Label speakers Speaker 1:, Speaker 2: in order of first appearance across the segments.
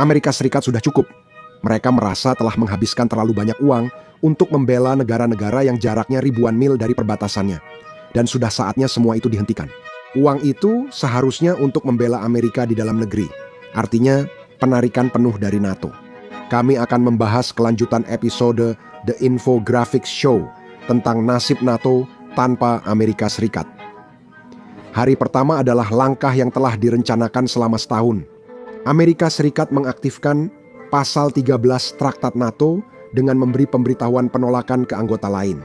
Speaker 1: Amerika Serikat sudah cukup. Mereka merasa telah menghabiskan terlalu banyak uang untuk membela negara-negara yang jaraknya ribuan mil dari perbatasannya. Dan sudah saatnya semua itu dihentikan. Uang itu seharusnya untuk membela Amerika di dalam negeri. Artinya penarikan penuh dari NATO. Kami akan membahas kelanjutan episode The Infographics Show tentang nasib NATO tanpa Amerika Serikat. Hari pertama adalah langkah yang telah direncanakan selama setahun. Amerika Serikat mengaktifkan Pasal 13 Traktat NATO dengan memberi pemberitahuan penolakan ke anggota lain.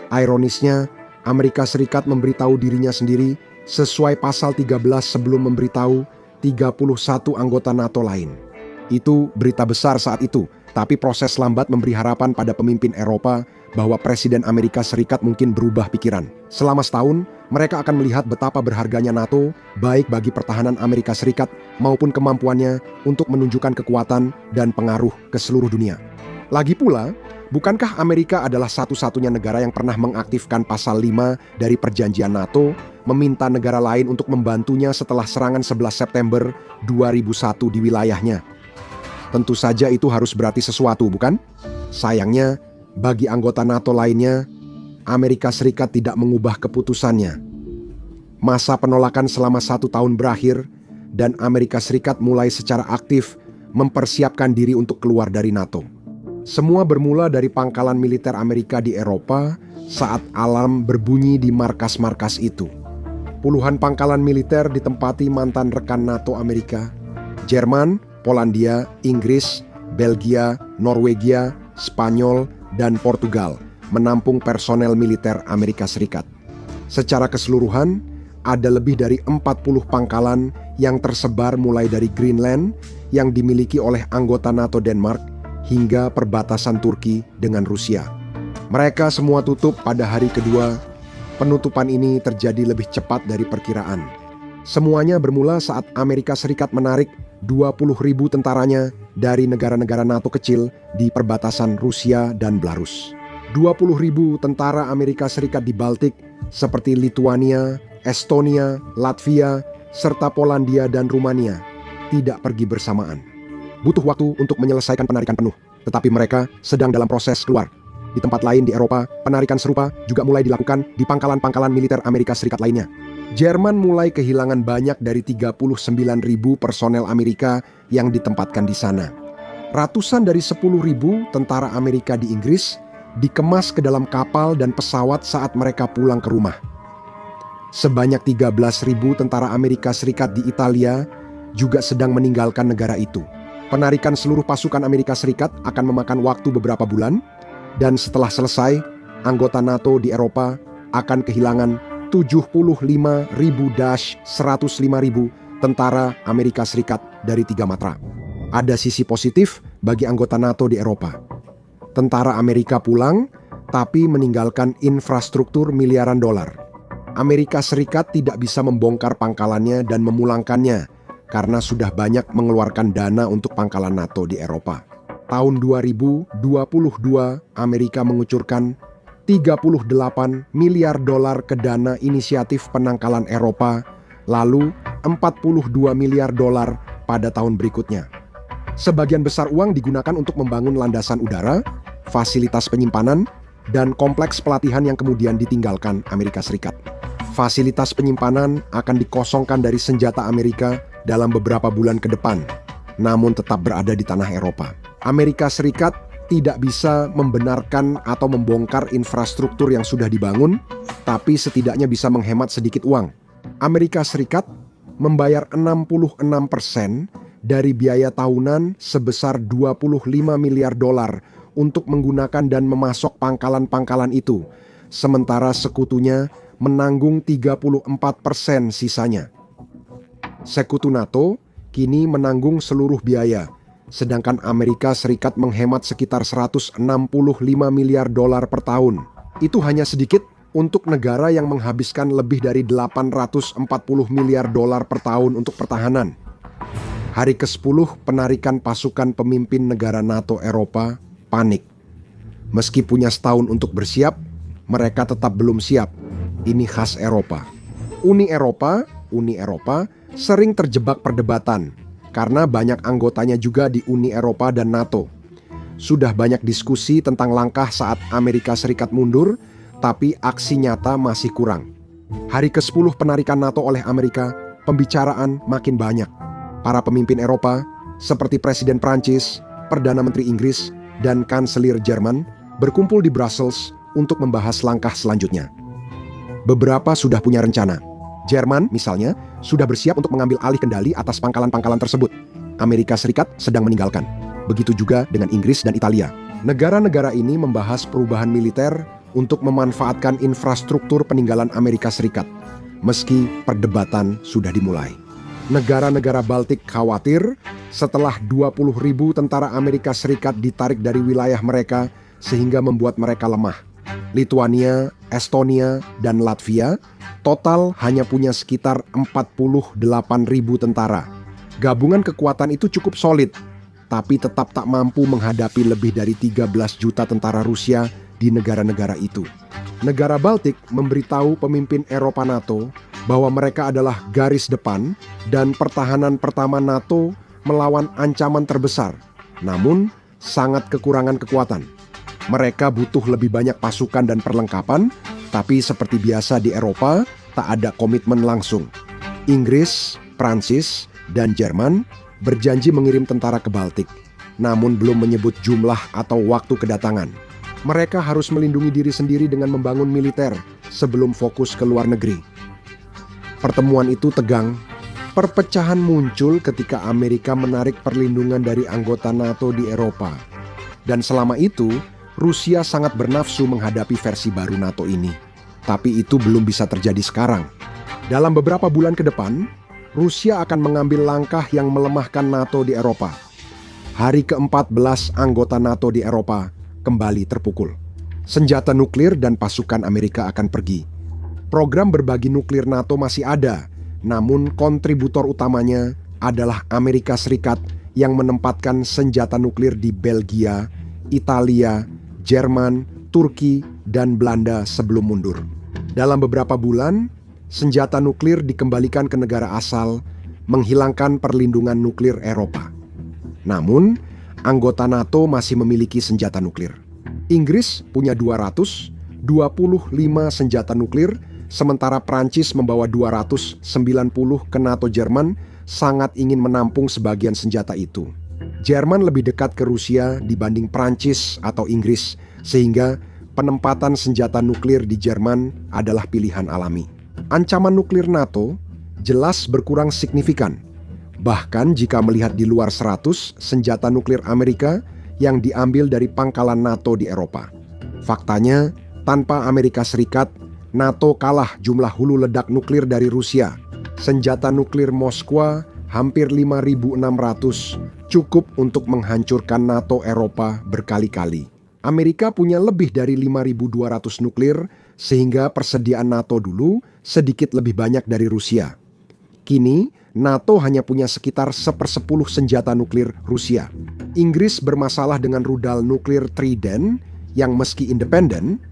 Speaker 1: Ironisnya, Amerika Serikat memberitahu dirinya sendiri sesuai Pasal 13 sebelum memberitahu 31 anggota NATO lain. Itu berita besar saat itu, tapi proses lambat memberi harapan pada pemimpin Eropa bahwa Presiden Amerika Serikat mungkin berubah pikiran. Selama setahun, mereka akan melihat betapa berharganya NATO, baik bagi pertahanan Amerika Serikat maupun kemampuannya untuk menunjukkan kekuatan dan pengaruh ke seluruh dunia. Lagi pula, bukankah Amerika adalah satu-satunya negara yang pernah mengaktifkan Pasal 5 dari Perjanjian NATO, meminta negara lain untuk membantunya setelah serangan 11 September 2001 di wilayahnya? Tentu saja itu harus berarti sesuatu, bukan? Sayangnya, bagi anggota NATO lainnya, Amerika Serikat tidak mengubah keputusannya. Masa penolakan selama 1 tahun berakhir, dan Amerika Serikat mulai secara aktif mempersiapkan diri untuk keluar dari NATO. Semua bermula dari pangkalan militer Amerika di Eropa saat alarm berbunyi di markas-markas itu. Puluhan pangkalan militer ditempati mantan rekan NATO Amerika, Jerman, Polandia, Inggris, Belgia, Norwegia, Spanyol, dan Portugal menampung personel militer Amerika Serikat. Secara keseluruhan, ada lebih dari 40 pangkalan yang tersebar mulai dari Greenland yang dimiliki oleh anggota NATO Denmark hingga perbatasan Turki dengan Rusia. Mereka semua tutup pada hari kedua. Penutupan ini terjadi lebih cepat dari perkiraan. Semuanya bermula saat Amerika Serikat menarik 20.000 tentaranya dari negara-negara NATO kecil di perbatasan Rusia dan Belarus. 20.000 tentara Amerika Serikat di Baltik seperti Lituania, Estonia, Latvia, serta Polandia dan Rumania tidak pergi bersamaan. Butuh waktu untuk menyelesaikan penarikan penuh, tetapi mereka sedang dalam proses keluar. Di tempat lain di Eropa, penarikan serupa juga mulai dilakukan di pangkalan-pangkalan militer Amerika Serikat lainnya. Jerman mulai kehilangan banyak dari 39.000 personel Amerika yang ditempatkan di sana. Ratusan dari 10.000 tentara Amerika di Inggris dikemas ke dalam kapal dan pesawat saat mereka pulang ke rumah. Sebanyak 13.000 tentara Amerika Serikat di Italia juga sedang meninggalkan negara itu. Penarikan seluruh pasukan Amerika Serikat akan memakan waktu beberapa bulan, dan setelah selesai, anggota NATO di Eropa akan kehilangan 75.000-105.000 tentara Amerika Serikat dari 3 matra. Ada sisi positif bagi anggota NATO di Eropa. Tentara Amerika pulang, tapi meninggalkan infrastruktur miliaran dolar. Amerika Serikat tidak bisa membongkar pangkalannya dan memulangkannya karena sudah banyak mengeluarkan dana untuk pangkalan NATO di Eropa. Tahun 2022, Amerika mengucurkan 38 miliar dolar ke dana inisiatif penangkalan Eropa, lalu 42 miliar dolar pada tahun berikutnya. Sebagian besar uang digunakan untuk membangun landasan udara, fasilitas penyimpanan, dan kompleks pelatihan yang kemudian ditinggalkan Amerika Serikat. Fasilitas penyimpanan akan dikosongkan dari senjata Amerika dalam beberapa bulan ke depan, namun tetap berada di tanah Eropa. Amerika Serikat tidak bisa membenarkan atau membongkar infrastruktur yang sudah dibangun, tapi setidaknya bisa menghemat sedikit uang. Amerika Serikat membayar 66% dari biaya tahunan sebesar 25 miliar dolar untuk menggunakan dan memasok pangkalan-pangkalan itu, sementara sekutunya menanggung 34% sisanya. Sekutu NATO kini menanggung seluruh biaya, sedangkan Amerika Serikat menghemat sekitar 165 miliar dolar per tahun. Itu hanya sedikit untuk negara yang menghabiskan lebih dari 840 miliar dolar per tahun untuk pertahanan. Hari ke-10 penarikan pasukan pemimpin negara NATO Eropa panik. Meski punya setahun untuk bersiap, mereka tetap belum siap. Ini khas Eropa. Uni Eropa sering terjebak perdebatan. karena banyak anggotanya juga di Uni Eropa dan NATO. Sudah banyak diskusi tentang langkah saat Amerika Serikat mundur, tapi aksi nyata masih kurang. Hari ke-10 penarikan NATO oleh Amerika, pembicaraan makin banyak. Para pemimpin Eropa, seperti Presiden Prancis, Perdana Menteri Inggris, dan Kanselir Jerman, berkumpul di Brussels untuk membahas langkah selanjutnya. Beberapa sudah punya rencana. Jerman, misalnya, sudah bersiap untuk mengambil alih kendali atas pangkalan-pangkalan tersebut. Amerika Serikat sedang meninggalkan. Begitu juga dengan Inggris dan Italia. Negara-negara ini membahas perubahan militer untuk memanfaatkan infrastruktur peninggalan Amerika Serikat, meski perdebatan sudah dimulai. Negara-negara Baltik khawatir setelah 20.000 tentara Amerika Serikat ditarik dari wilayah mereka sehingga membuat mereka lemah. Lituania, Estonia, dan Latvia total hanya punya sekitar 48.000 tentara. Gabungan kekuatan itu cukup solid, tapi tetap tak mampu menghadapi lebih dari 13 juta tentara Rusia di negara-negara itu. Negara Baltik memberitahu pemimpin Eropa NATO bahwa mereka adalah garis depan dan pertahanan pertama NATO melawan ancaman terbesar, namun sangat kekurangan kekuatan. Mereka butuh lebih banyak pasukan dan perlengkapan, tapi seperti biasa di Eropa, tak ada komitmen langsung. Inggris, Prancis, dan Jerman berjanji mengirim tentara ke Baltik, namun belum menyebut jumlah atau waktu kedatangan. Mereka harus melindungi diri sendiri dengan membangun militer sebelum fokus ke luar negeri. Pertemuan itu tegang. Perpecahan muncul ketika Amerika menarik perlindungan dari anggota NATO di Eropa. Dan selama itu, Rusia sangat bernafsu menghadapi versi baru NATO ini. Tapi itu belum bisa terjadi sekarang. Dalam beberapa bulan ke depan, Rusia akan mengambil langkah yang melemahkan NATO di Eropa. Hari ke-14 anggota NATO di Eropa kembali terpukul. Senjata nuklir dan pasukan Amerika akan pergi. Program berbagi nuklir NATO masih ada, namun kontributor utamanya adalah Amerika Serikat yang menempatkan senjata nuklir di Belgia, Italia, Jerman, Turki, dan Belanda sebelum mundur. Dalam beberapa bulan, senjata nuklir dikembalikan ke negara asal, menghilangkan perlindungan nuklir Eropa. Namun, anggota NATO masih memiliki senjata nuklir. Inggris punya 225 senjata nuklir, sementara Prancis membawa 290 ke NATO. Jerman sangat ingin menampung sebagian senjata itu. Jerman lebih dekat ke Rusia dibanding Prancis atau Inggris, sehingga penempatan senjata nuklir di Jerman adalah pilihan alami. Ancaman nuklir NATO jelas berkurang signifikan. Bahkan jika melihat di luar 100 senjata nuklir Amerika yang diambil dari pangkalan NATO di Eropa. Faktanya, tanpa Amerika Serikat, NATO kalah jumlah hulu ledak nuklir dari Rusia. Senjata nuklir Moskwa hampir 5.600, cukup untuk menghancurkan NATO Eropa berkali-kali. Amerika punya lebih dari 5.200 nuklir, sehingga persediaan NATO dulu sedikit lebih banyak dari Rusia. Kini, NATO hanya punya sekitar 1/10 senjata nuklir Rusia. Inggris bermasalah dengan rudal nuklir Trident yang meski independen,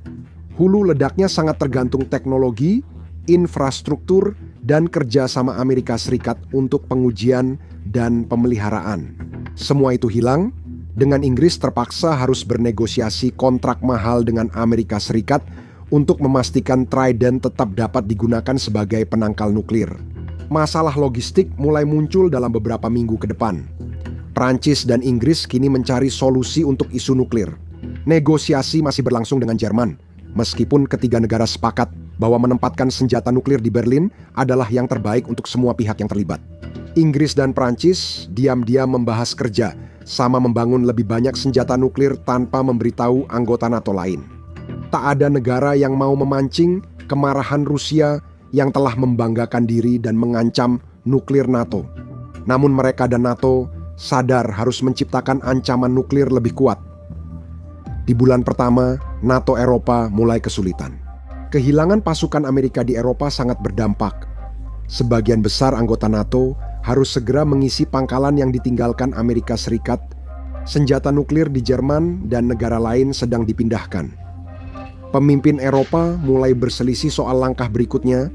Speaker 1: hulu ledaknya sangat tergantung teknologi, infrastruktur, dan kerja sama Amerika Serikat untuk pengujian dan pemeliharaan. Semua itu hilang, dengan Inggris terpaksa harus bernegosiasi kontrak mahal dengan Amerika Serikat untuk memastikan Trident tetap dapat digunakan sebagai penangkal nuklir. Masalah logistik mulai muncul dalam beberapa minggu ke depan. Prancis dan Inggris kini mencari solusi untuk isu nuklir. Negosiasi masih berlangsung dengan Jerman, meskipun ketiga negara sepakat bahwa menempatkan senjata nuklir di Berlin adalah yang terbaik untuk semua pihak yang terlibat. Inggris dan Prancis diam-diam membahas kerja sama membangun lebih banyak senjata nuklir tanpa memberitahu anggota NATO lain. Tak ada negara yang mau memancing kemarahan Rusia yang telah membanggakan diri dan mengancam nuklir NATO. Namun mereka dan NATO sadar harus menciptakan ancaman nuklir lebih kuat. Di bulan pertama, NATO Eropa mulai kesulitan. Kehilangan pasukan Amerika di Eropa sangat berdampak. Sebagian besar anggota NATO harus segera mengisi pangkalan yang ditinggalkan Amerika Serikat. Senjata nuklir di Jerman dan negara lain sedang dipindahkan. Pemimpin Eropa mulai berselisih soal langkah berikutnya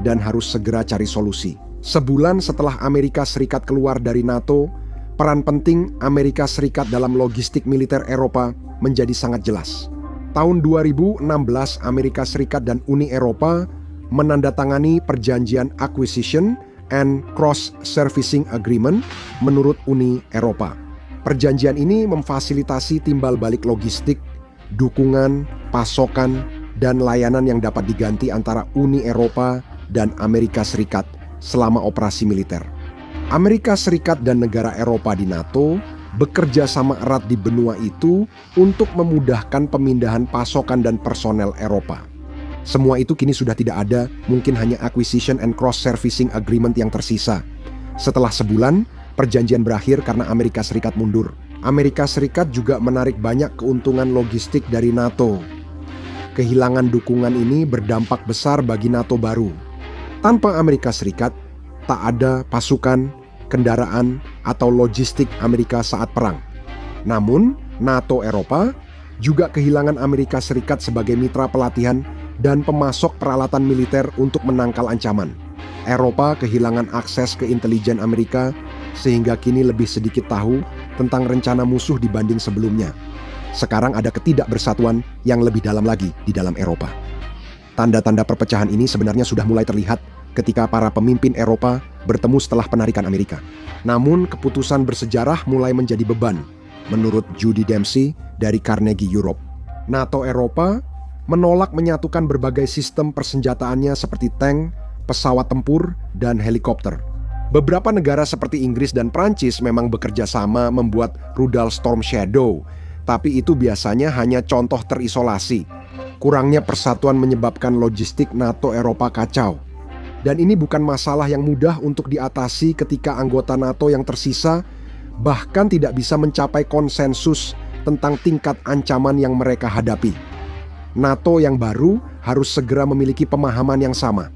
Speaker 1: dan harus segera cari solusi. Sebulan setelah Amerika Serikat keluar dari NATO, peran penting Amerika Serikat dalam logistik militer Eropa menjadi sangat jelas. Tahun 2016, Amerika Serikat dan Uni Eropa menandatangani perjanjian Acquisition and Cross-Servicing Agreement menurut Uni Eropa. Perjanjian ini memfasilitasi timbal balik logistik, dukungan, pasokan, dan layanan yang dapat diganti antara Uni Eropa dan Amerika Serikat selama operasi militer. Amerika Serikat dan negara Eropa di NATO bekerja sama erat di benua itu untuk memudahkan pemindahan pasokan dan personel Eropa. Semua itu kini sudah tidak ada, mungkin hanya Acquisition and Cross-Servicing Agreement yang tersisa. Setelah sebulan, perjanjian berakhir karena Amerika Serikat mundur. Amerika Serikat juga menarik banyak keuntungan logistik dari NATO. Kehilangan dukungan ini berdampak besar bagi NATO baru. Tanpa Amerika Serikat, tak ada pasukan, kendaraan, atau logistik Amerika saat perang. Namun, NATO Eropa juga kehilangan Amerika Serikat sebagai mitra pelatihan dan pemasok peralatan militer untuk menangkal ancaman. Eropa kehilangan akses ke intelijen Amerika, sehingga kini lebih sedikit tahu tentang rencana musuh dibanding sebelumnya. Sekarang ada ketidakbersatuan yang lebih dalam lagi di dalam Eropa. Tanda-tanda perpecahan ini sebenarnya sudah mulai terlihat ketika para pemimpin Eropa bertemu setelah penarikan Amerika. Namun keputusan bersejarah mulai menjadi beban, menurut Judy Dempsey dari Carnegie Europe. NATO Eropa menolak menyatukan berbagai sistem persenjataannya seperti tank, pesawat tempur, dan helikopter. Beberapa negara seperti Inggris dan Prancis memang bekerja sama membuat rudal Storm Shadow, tapi itu biasanya hanya contoh terisolasi. Kurangnya persatuan menyebabkan logistik NATO Eropa kacau. Dan ini bukan masalah yang mudah untuk diatasi ketika anggota NATO yang tersisa bahkan tidak bisa mencapai konsensus tentang tingkat ancaman yang mereka hadapi. NATO yang baru harus segera memiliki pemahaman yang sama.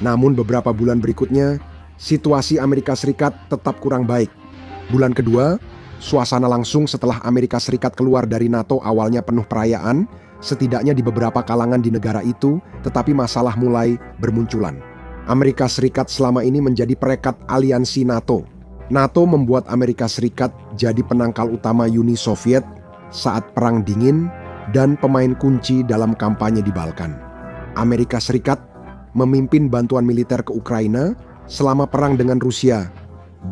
Speaker 1: Namun beberapa bulan berikutnya, situasi Amerika Serikat tetap kurang baik. Bulan kedua, suasana langsung setelah Amerika Serikat keluar dari NATO awalnya penuh perayaan, setidaknya di beberapa kalangan di negara itu, tetapi masalah mulai bermunculan. Amerika Serikat selama ini menjadi perekat aliansi NATO. NATO membuat Amerika Serikat jadi penangkal utama Uni Soviet saat Perang Dingin dan pemain kunci dalam kampanye di Balkan. Amerika Serikat memimpin bantuan militer ke Ukraina selama perang dengan Rusia,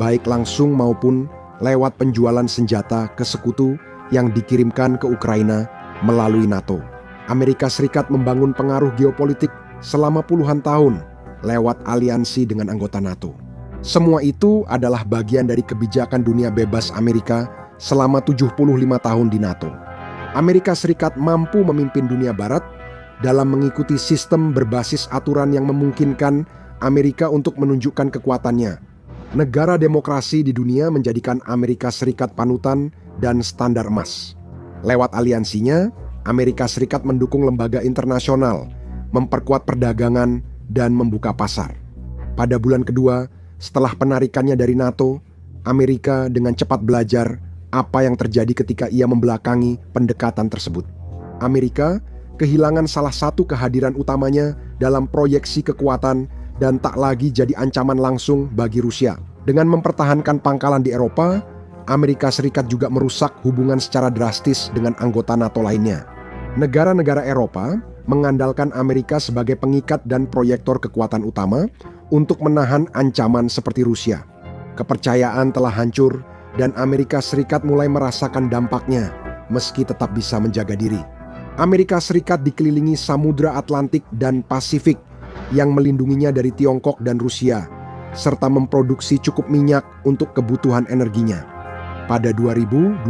Speaker 1: baik langsung maupun lewat penjualan senjata ke sekutu yang dikirimkan ke Ukraina melalui NATO. Amerika Serikat membangun pengaruh geopolitik selama puluhan tahun lewat aliansi dengan anggota NATO. Semua itu adalah bagian dari kebijakan dunia bebas Amerika selama 75 tahun di NATO. Amerika Serikat mampu memimpin dunia barat dalam mengikuti sistem berbasis aturan yang memungkinkan Amerika untuk menunjukkan kekuatannya. Negara demokrasi di dunia menjadikan Amerika Serikat panutan dan standar emas. Lewat aliansinya, Amerika Serikat mendukung lembaga internasional, memperkuat perdagangan, dan membuka pasar. Pada bulan kedua, setelah penarikannya dari NATO, Amerika dengan cepat belajar apa yang terjadi ketika ia membelakangi pendekatan tersebut. Amerika kehilangan salah satu kehadiran utamanya dalam proyeksi kekuatan dan tak lagi jadi ancaman langsung bagi Rusia. Dengan mempertahankan pangkalan di Eropa, Amerika Serikat juga merusak hubungan secara drastis dengan anggota NATO lainnya. Negara-negara Eropa mengandalkan Amerika sebagai pengikat dan proyektor kekuatan utama untuk menahan ancaman seperti Rusia. Kepercayaan telah hancur dan Amerika Serikat mulai merasakan dampaknya meski tetap bisa menjaga diri. Amerika Serikat dikelilingi Samudra Atlantik dan Pasifik yang melindunginya dari Tiongkok dan Rusia, serta memproduksi cukup minyak untuk kebutuhan energinya. Pada 2020,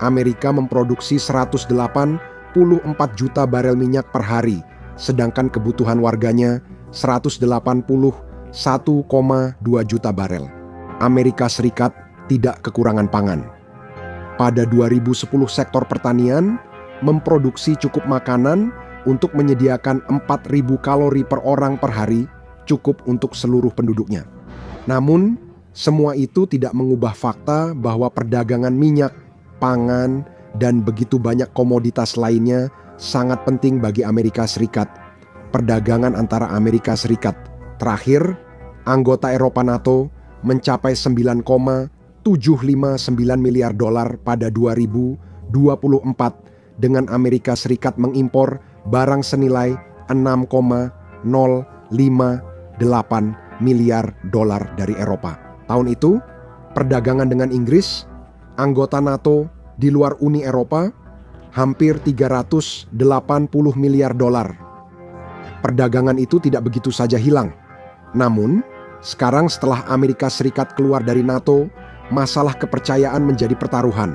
Speaker 1: Amerika memproduksi 184 juta barel minyak per hari, sedangkan kebutuhan warganya 181,2 juta barel. Amerika Serikat tidak kekurangan pangan. Pada 2010, sektor pertanian memproduksi cukup makanan untuk menyediakan 4.000 kalori per orang per hari, cukup untuk seluruh penduduknya. Namun, semua itu tidak mengubah fakta bahwa perdagangan minyak, pangan, dan begitu banyak komoditas lainnya sangat penting bagi Amerika Serikat. Perdagangan antara Amerika Serikat terakhir Anggota Eropa NATO mencapai 9,759 miliar dolar pada 2024 dengan Amerika Serikat mengimpor barang senilai 6,058 miliar dolar dari Eropa. Tahun itu, perdagangan dengan Inggris, anggota NATO di luar Uni Eropa, hampir 380 miliar dolar. Perdagangan itu tidak begitu saja hilang. Namun, sekarang setelah Amerika Serikat keluar dari NATO, masalah kepercayaan menjadi pertaruhan.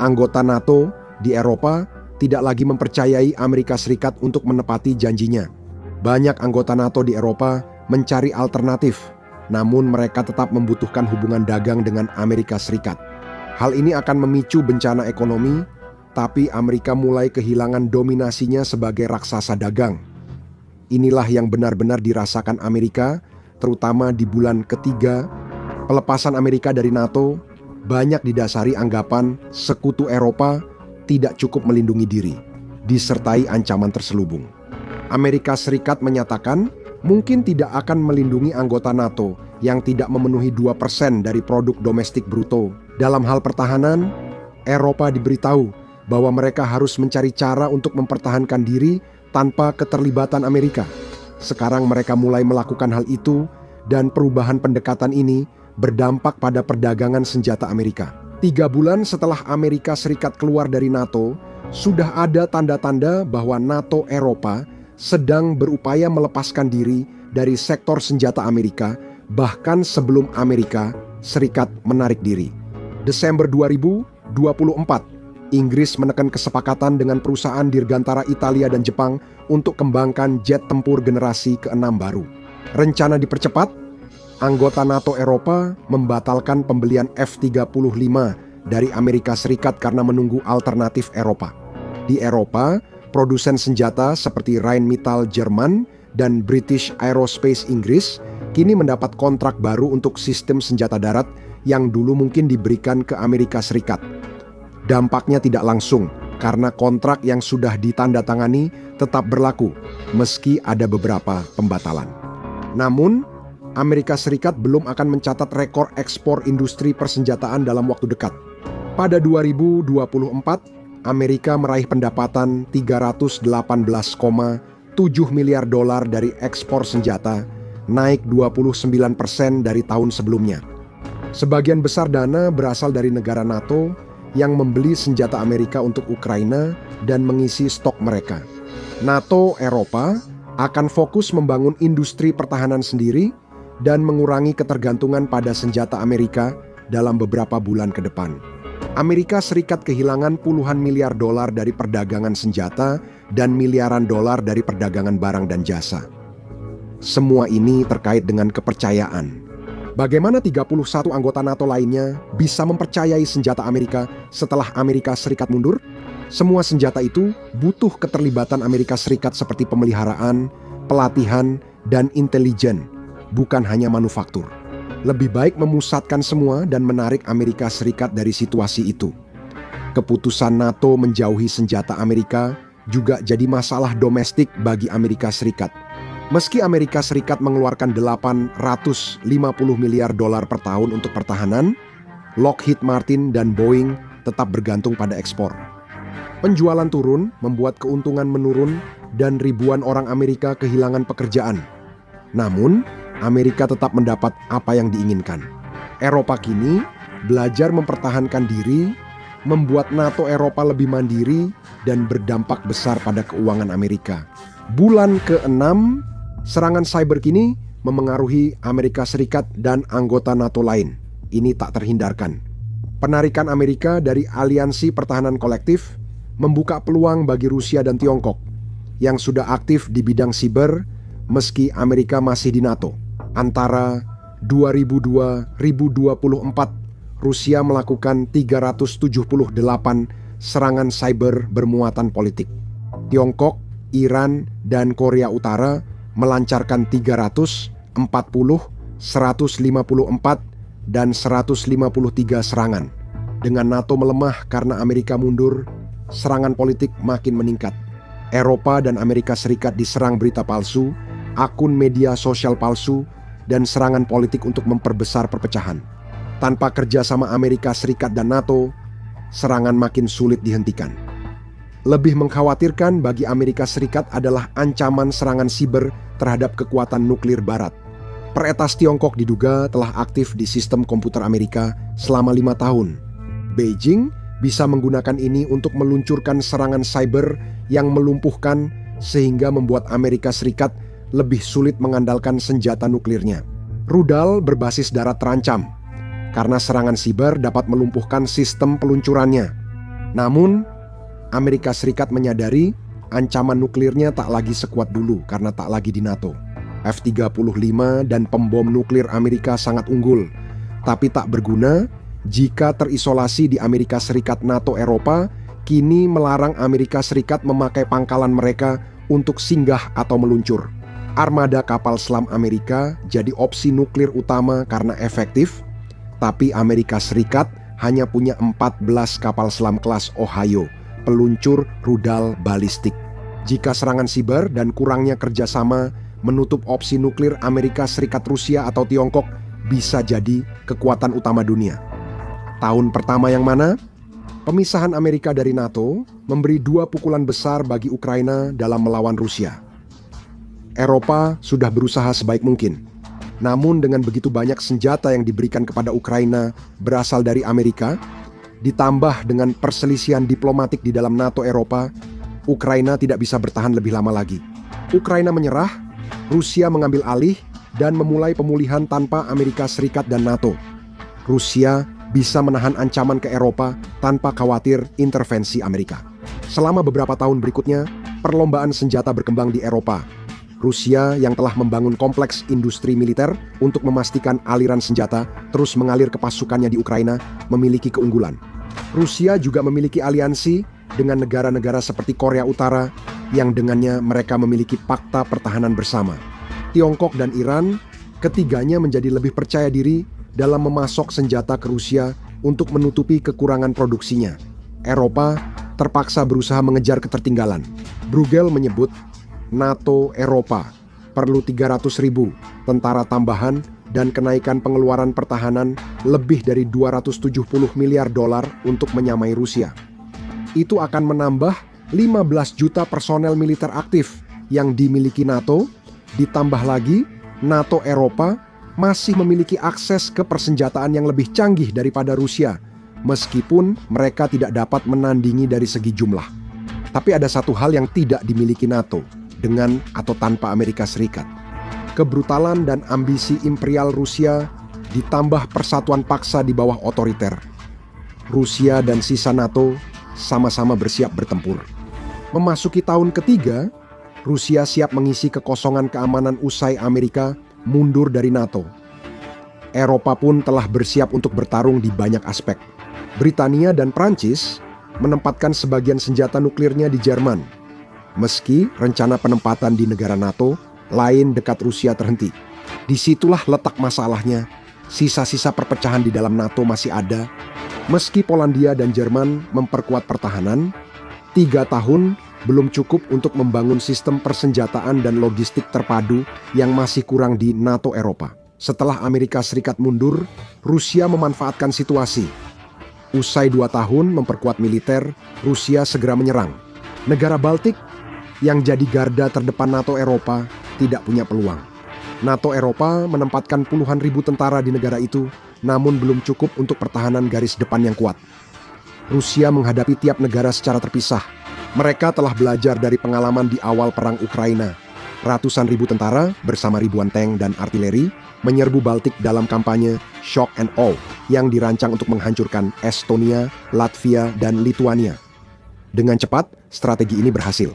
Speaker 1: Anggota NATO di Eropa tidak lagi mempercayai Amerika Serikat untuk menepati janjinya. Banyak anggota NATO di Eropa mencari alternatif, namun mereka tetap membutuhkan hubungan dagang dengan Amerika Serikat. Hal ini akan memicu bencana ekonomi, tapi Amerika mulai kehilangan dominasinya sebagai raksasa dagang. Inilah yang benar-benar dirasakan Amerika, terutama di bulan ketiga pelepasan Amerika dari NATO. Banyak didasari anggapan sekutu Eropa tidak cukup melindungi diri, disertai ancaman terselubung. Amerika Serikat menyatakan mungkin tidak akan melindungi anggota NATO yang tidak memenuhi 2% dari produk domestik bruto. Dalam hal pertahanan, Eropa diberitahu bahwa mereka harus mencari cara untuk mempertahankan diri tanpa keterlibatan Amerika. Sekarang mereka mulai melakukan hal itu, dan perubahan pendekatan ini berdampak pada perdagangan senjata Amerika. 3 bulan setelah Amerika Serikat keluar dari NATO, sudah ada tanda-tanda bahwa NATO Eropa sedang berupaya melepaskan diri dari sektor senjata Amerika, bahkan sebelum Amerika Serikat menarik diri. Desember 2024, Inggris menekan kesepakatan dengan perusahaan dirgantara Italia dan Jepang untuk kembangkan jet tempur generasi ke-6 baru. Rencana dipercepat. Anggota NATO Eropa membatalkan pembelian F-35 dari Amerika Serikat karena menunggu alternatif Eropa. Di Eropa, produsen senjata seperti Rheinmetall Jerman dan British Aerospace Inggris kini mendapat kontrak baru untuk sistem senjata darat yang dulu mungkin diberikan ke Amerika Serikat. Dampaknya tidak langsung karena kontrak yang sudah ditandatangani tetap berlaku meski ada beberapa pembatalan. Namun, Amerika Serikat belum akan mencatat rekor ekspor industri persenjataan dalam waktu dekat. Pada 2024, Amerika meraih pendapatan 318,7 miliar dolar dari ekspor senjata, naik 29% dari tahun sebelumnya. Sebagian besar dana berasal dari negara NATO yang membeli senjata Amerika untuk Ukraina dan mengisi stok mereka. NATO Eropa akan fokus membangun industri pertahanan sendiri dan mengurangi ketergantungan pada senjata Amerika dalam beberapa bulan ke depan. Amerika Serikat kehilangan puluhan miliar dolar dari perdagangan senjata dan miliaran dolar dari perdagangan barang dan jasa. Semua ini terkait dengan kepercayaan. Bagaimana 31 anggota NATO lainnya bisa mempercayai senjata Amerika setelah Amerika Serikat mundur? Semua senjata itu butuh keterlibatan Amerika Serikat seperti pemeliharaan, pelatihan, dan intelijen, bukan hanya manufaktur. Lebih baik memusatkan semua dan menarik Amerika Serikat dari situasi itu. Keputusan NATO menjauhi senjata Amerika juga jadi masalah domestik bagi Amerika Serikat. Meski Amerika Serikat mengeluarkan 850 miliar dolar per tahun untuk pertahanan, Lockheed Martin dan Boeing tetap bergantung pada ekspor. Penjualan turun membuat keuntungan menurun dan ribuan orang Amerika kehilangan pekerjaan. Namun, Amerika tetap mendapat apa yang diinginkan. Eropa kini belajar mempertahankan diri, membuat NATO Eropa lebih mandiri dan berdampak besar pada keuangan Amerika. Bulan ke-6, serangan cyber kini memengaruhi Amerika Serikat dan anggota NATO lain. Ini tak terhindarkan. Penarikan Amerika dari aliansi pertahanan kolektif membuka peluang bagi Rusia dan Tiongkok yang sudah aktif di bidang siber meski Amerika masih di NATO. Antara 2002-2024, Rusia melakukan 378 serangan cyber bermuatan politik. Tiongkok, Iran, dan Korea Utara melancarkan 340, 154, dan 153 serangan. Dengan NATO melemah karena Amerika mundur, serangan politik makin meningkat. Eropa dan Amerika Serikat diserang berita palsu, akun media sosial palsu, dan serangan politik untuk memperbesar perpecahan. Tanpa kerjasama Amerika Serikat dan NATO, serangan makin sulit dihentikan. Lebih mengkhawatirkan bagi Amerika Serikat adalah ancaman serangan siber terhadap kekuatan nuklir Barat. Peretas Tiongkok diduga telah aktif di sistem komputer Amerika selama 5 tahun. Beijing bisa menggunakan ini untuk meluncurkan serangan cyber yang melumpuhkan sehingga membuat Amerika Serikat lebih sulit mengandalkan senjata nuklirnya. Rudal berbasis darat terancam karena serangan siber dapat melumpuhkan sistem peluncurannya. Namun, Amerika Serikat menyadari ancaman nuklirnya tak lagi sekuat dulu karena tak lagi di NATO. F-35 dan pembom nuklir Amerika sangat unggul, tapi tak berguna jika terisolasi di Amerika Serikat. NATO Eropa kini melarang Amerika Serikat memakai pangkalan mereka untuk singgah atau meluncur. Armada kapal selam Amerika jadi opsi nuklir utama karena efektif, tapi Amerika Serikat hanya punya 14 kapal selam kelas Ohio, peluncur rudal balistik. Jika serangan siber dan kurangnya kerjasama menutup opsi nuklir Amerika Serikat, Rusia atau Tiongkok bisa jadi kekuatan utama dunia. Tahun pertama yang mana? Pemisahan Amerika dari NATO memberi 2 pukulan besar bagi Ukraina dalam melawan Rusia. Eropa sudah berusaha sebaik mungkin. Namun dengan begitu banyak senjata yang diberikan kepada Ukraina berasal dari Amerika, ditambah dengan perselisihan diplomatik di dalam NATO Eropa, Ukraina tidak bisa bertahan lebih lama lagi. Ukraina menyerah, Rusia mengambil alih dan memulai pemulihan tanpa Amerika Serikat dan NATO. Rusia bisa menahan ancaman ke Eropa tanpa khawatir intervensi Amerika. Selama beberapa tahun berikutnya, perlombaan senjata berkembang di Eropa. Rusia yang telah membangun kompleks industri militer untuk memastikan aliran senjata terus mengalir ke pasukannya di Ukraina memiliki keunggulan. Rusia juga memiliki aliansi dengan negara-negara seperti Korea Utara yang dengannya mereka memiliki fakta pertahanan bersama. Tiongkok dan Iran, ketiganya menjadi lebih percaya diri dalam memasok senjata ke Rusia untuk menutupi kekurangan produksinya. Eropa terpaksa berusaha mengejar ketertinggalan. Bruegel menyebut NATO Eropa perlu 300.000 tentara tambahan dan kenaikan pengeluaran pertahanan lebih dari 270 miliar dolar untuk menyamai Rusia. Itu akan menambah 15 juta personel militer aktif yang dimiliki NATO, ditambah lagi NATO Eropa masih memiliki akses ke persenjataan yang lebih canggih daripada Rusia, meskipun mereka tidak dapat menandingi dari segi jumlah. Tapi ada satu hal yang tidak dimiliki NATO, dengan atau tanpa Amerika Serikat. Kebrutalan dan ambisi imperial Rusia ditambah persatuan paksa di bawah otoriter. Rusia dan sisa NATO sama-sama bersiap bertempur. Memasuki tahun ketiga, Rusia siap mengisi kekosongan keamanan usai Amerika mundur dari NATO. Eropa pun telah bersiap untuk bertarung di banyak aspek. Britania dan Prancis menempatkan sebagian senjata nuklirnya di Jerman. Meski rencana penempatan di negara NATO lain dekat Rusia terhenti. Disitulah letak masalahnya. Sisa-sisa perpecahan di dalam NATO masih ada. Meski Polandia dan Jerman memperkuat pertahanan, 3 tahun belum cukup untuk membangun sistem persenjataan dan logistik terpadu yang masih kurang di NATO Eropa. Setelah Amerika Serikat mundur, Rusia memanfaatkan situasi. Usai 2 tahun memperkuat militer, Rusia segera menyerang. Negara Baltik yang jadi garda terdepan NATO Eropa tidak punya peluang. NATO Eropa menempatkan puluhan ribu tentara di negara itu, namun belum cukup untuk pertahanan garis depan yang kuat. Rusia menghadapi tiap negara secara terpisah. Mereka telah belajar dari pengalaman di awal perang Ukraina. Ratusan ribu tentara bersama ribuan tank dan artileri menyerbu Baltik dalam kampanye Shock and Awe yang dirancang untuk menghancurkan Estonia, Latvia, dan Lituania. Dengan cepat, strategi ini berhasil.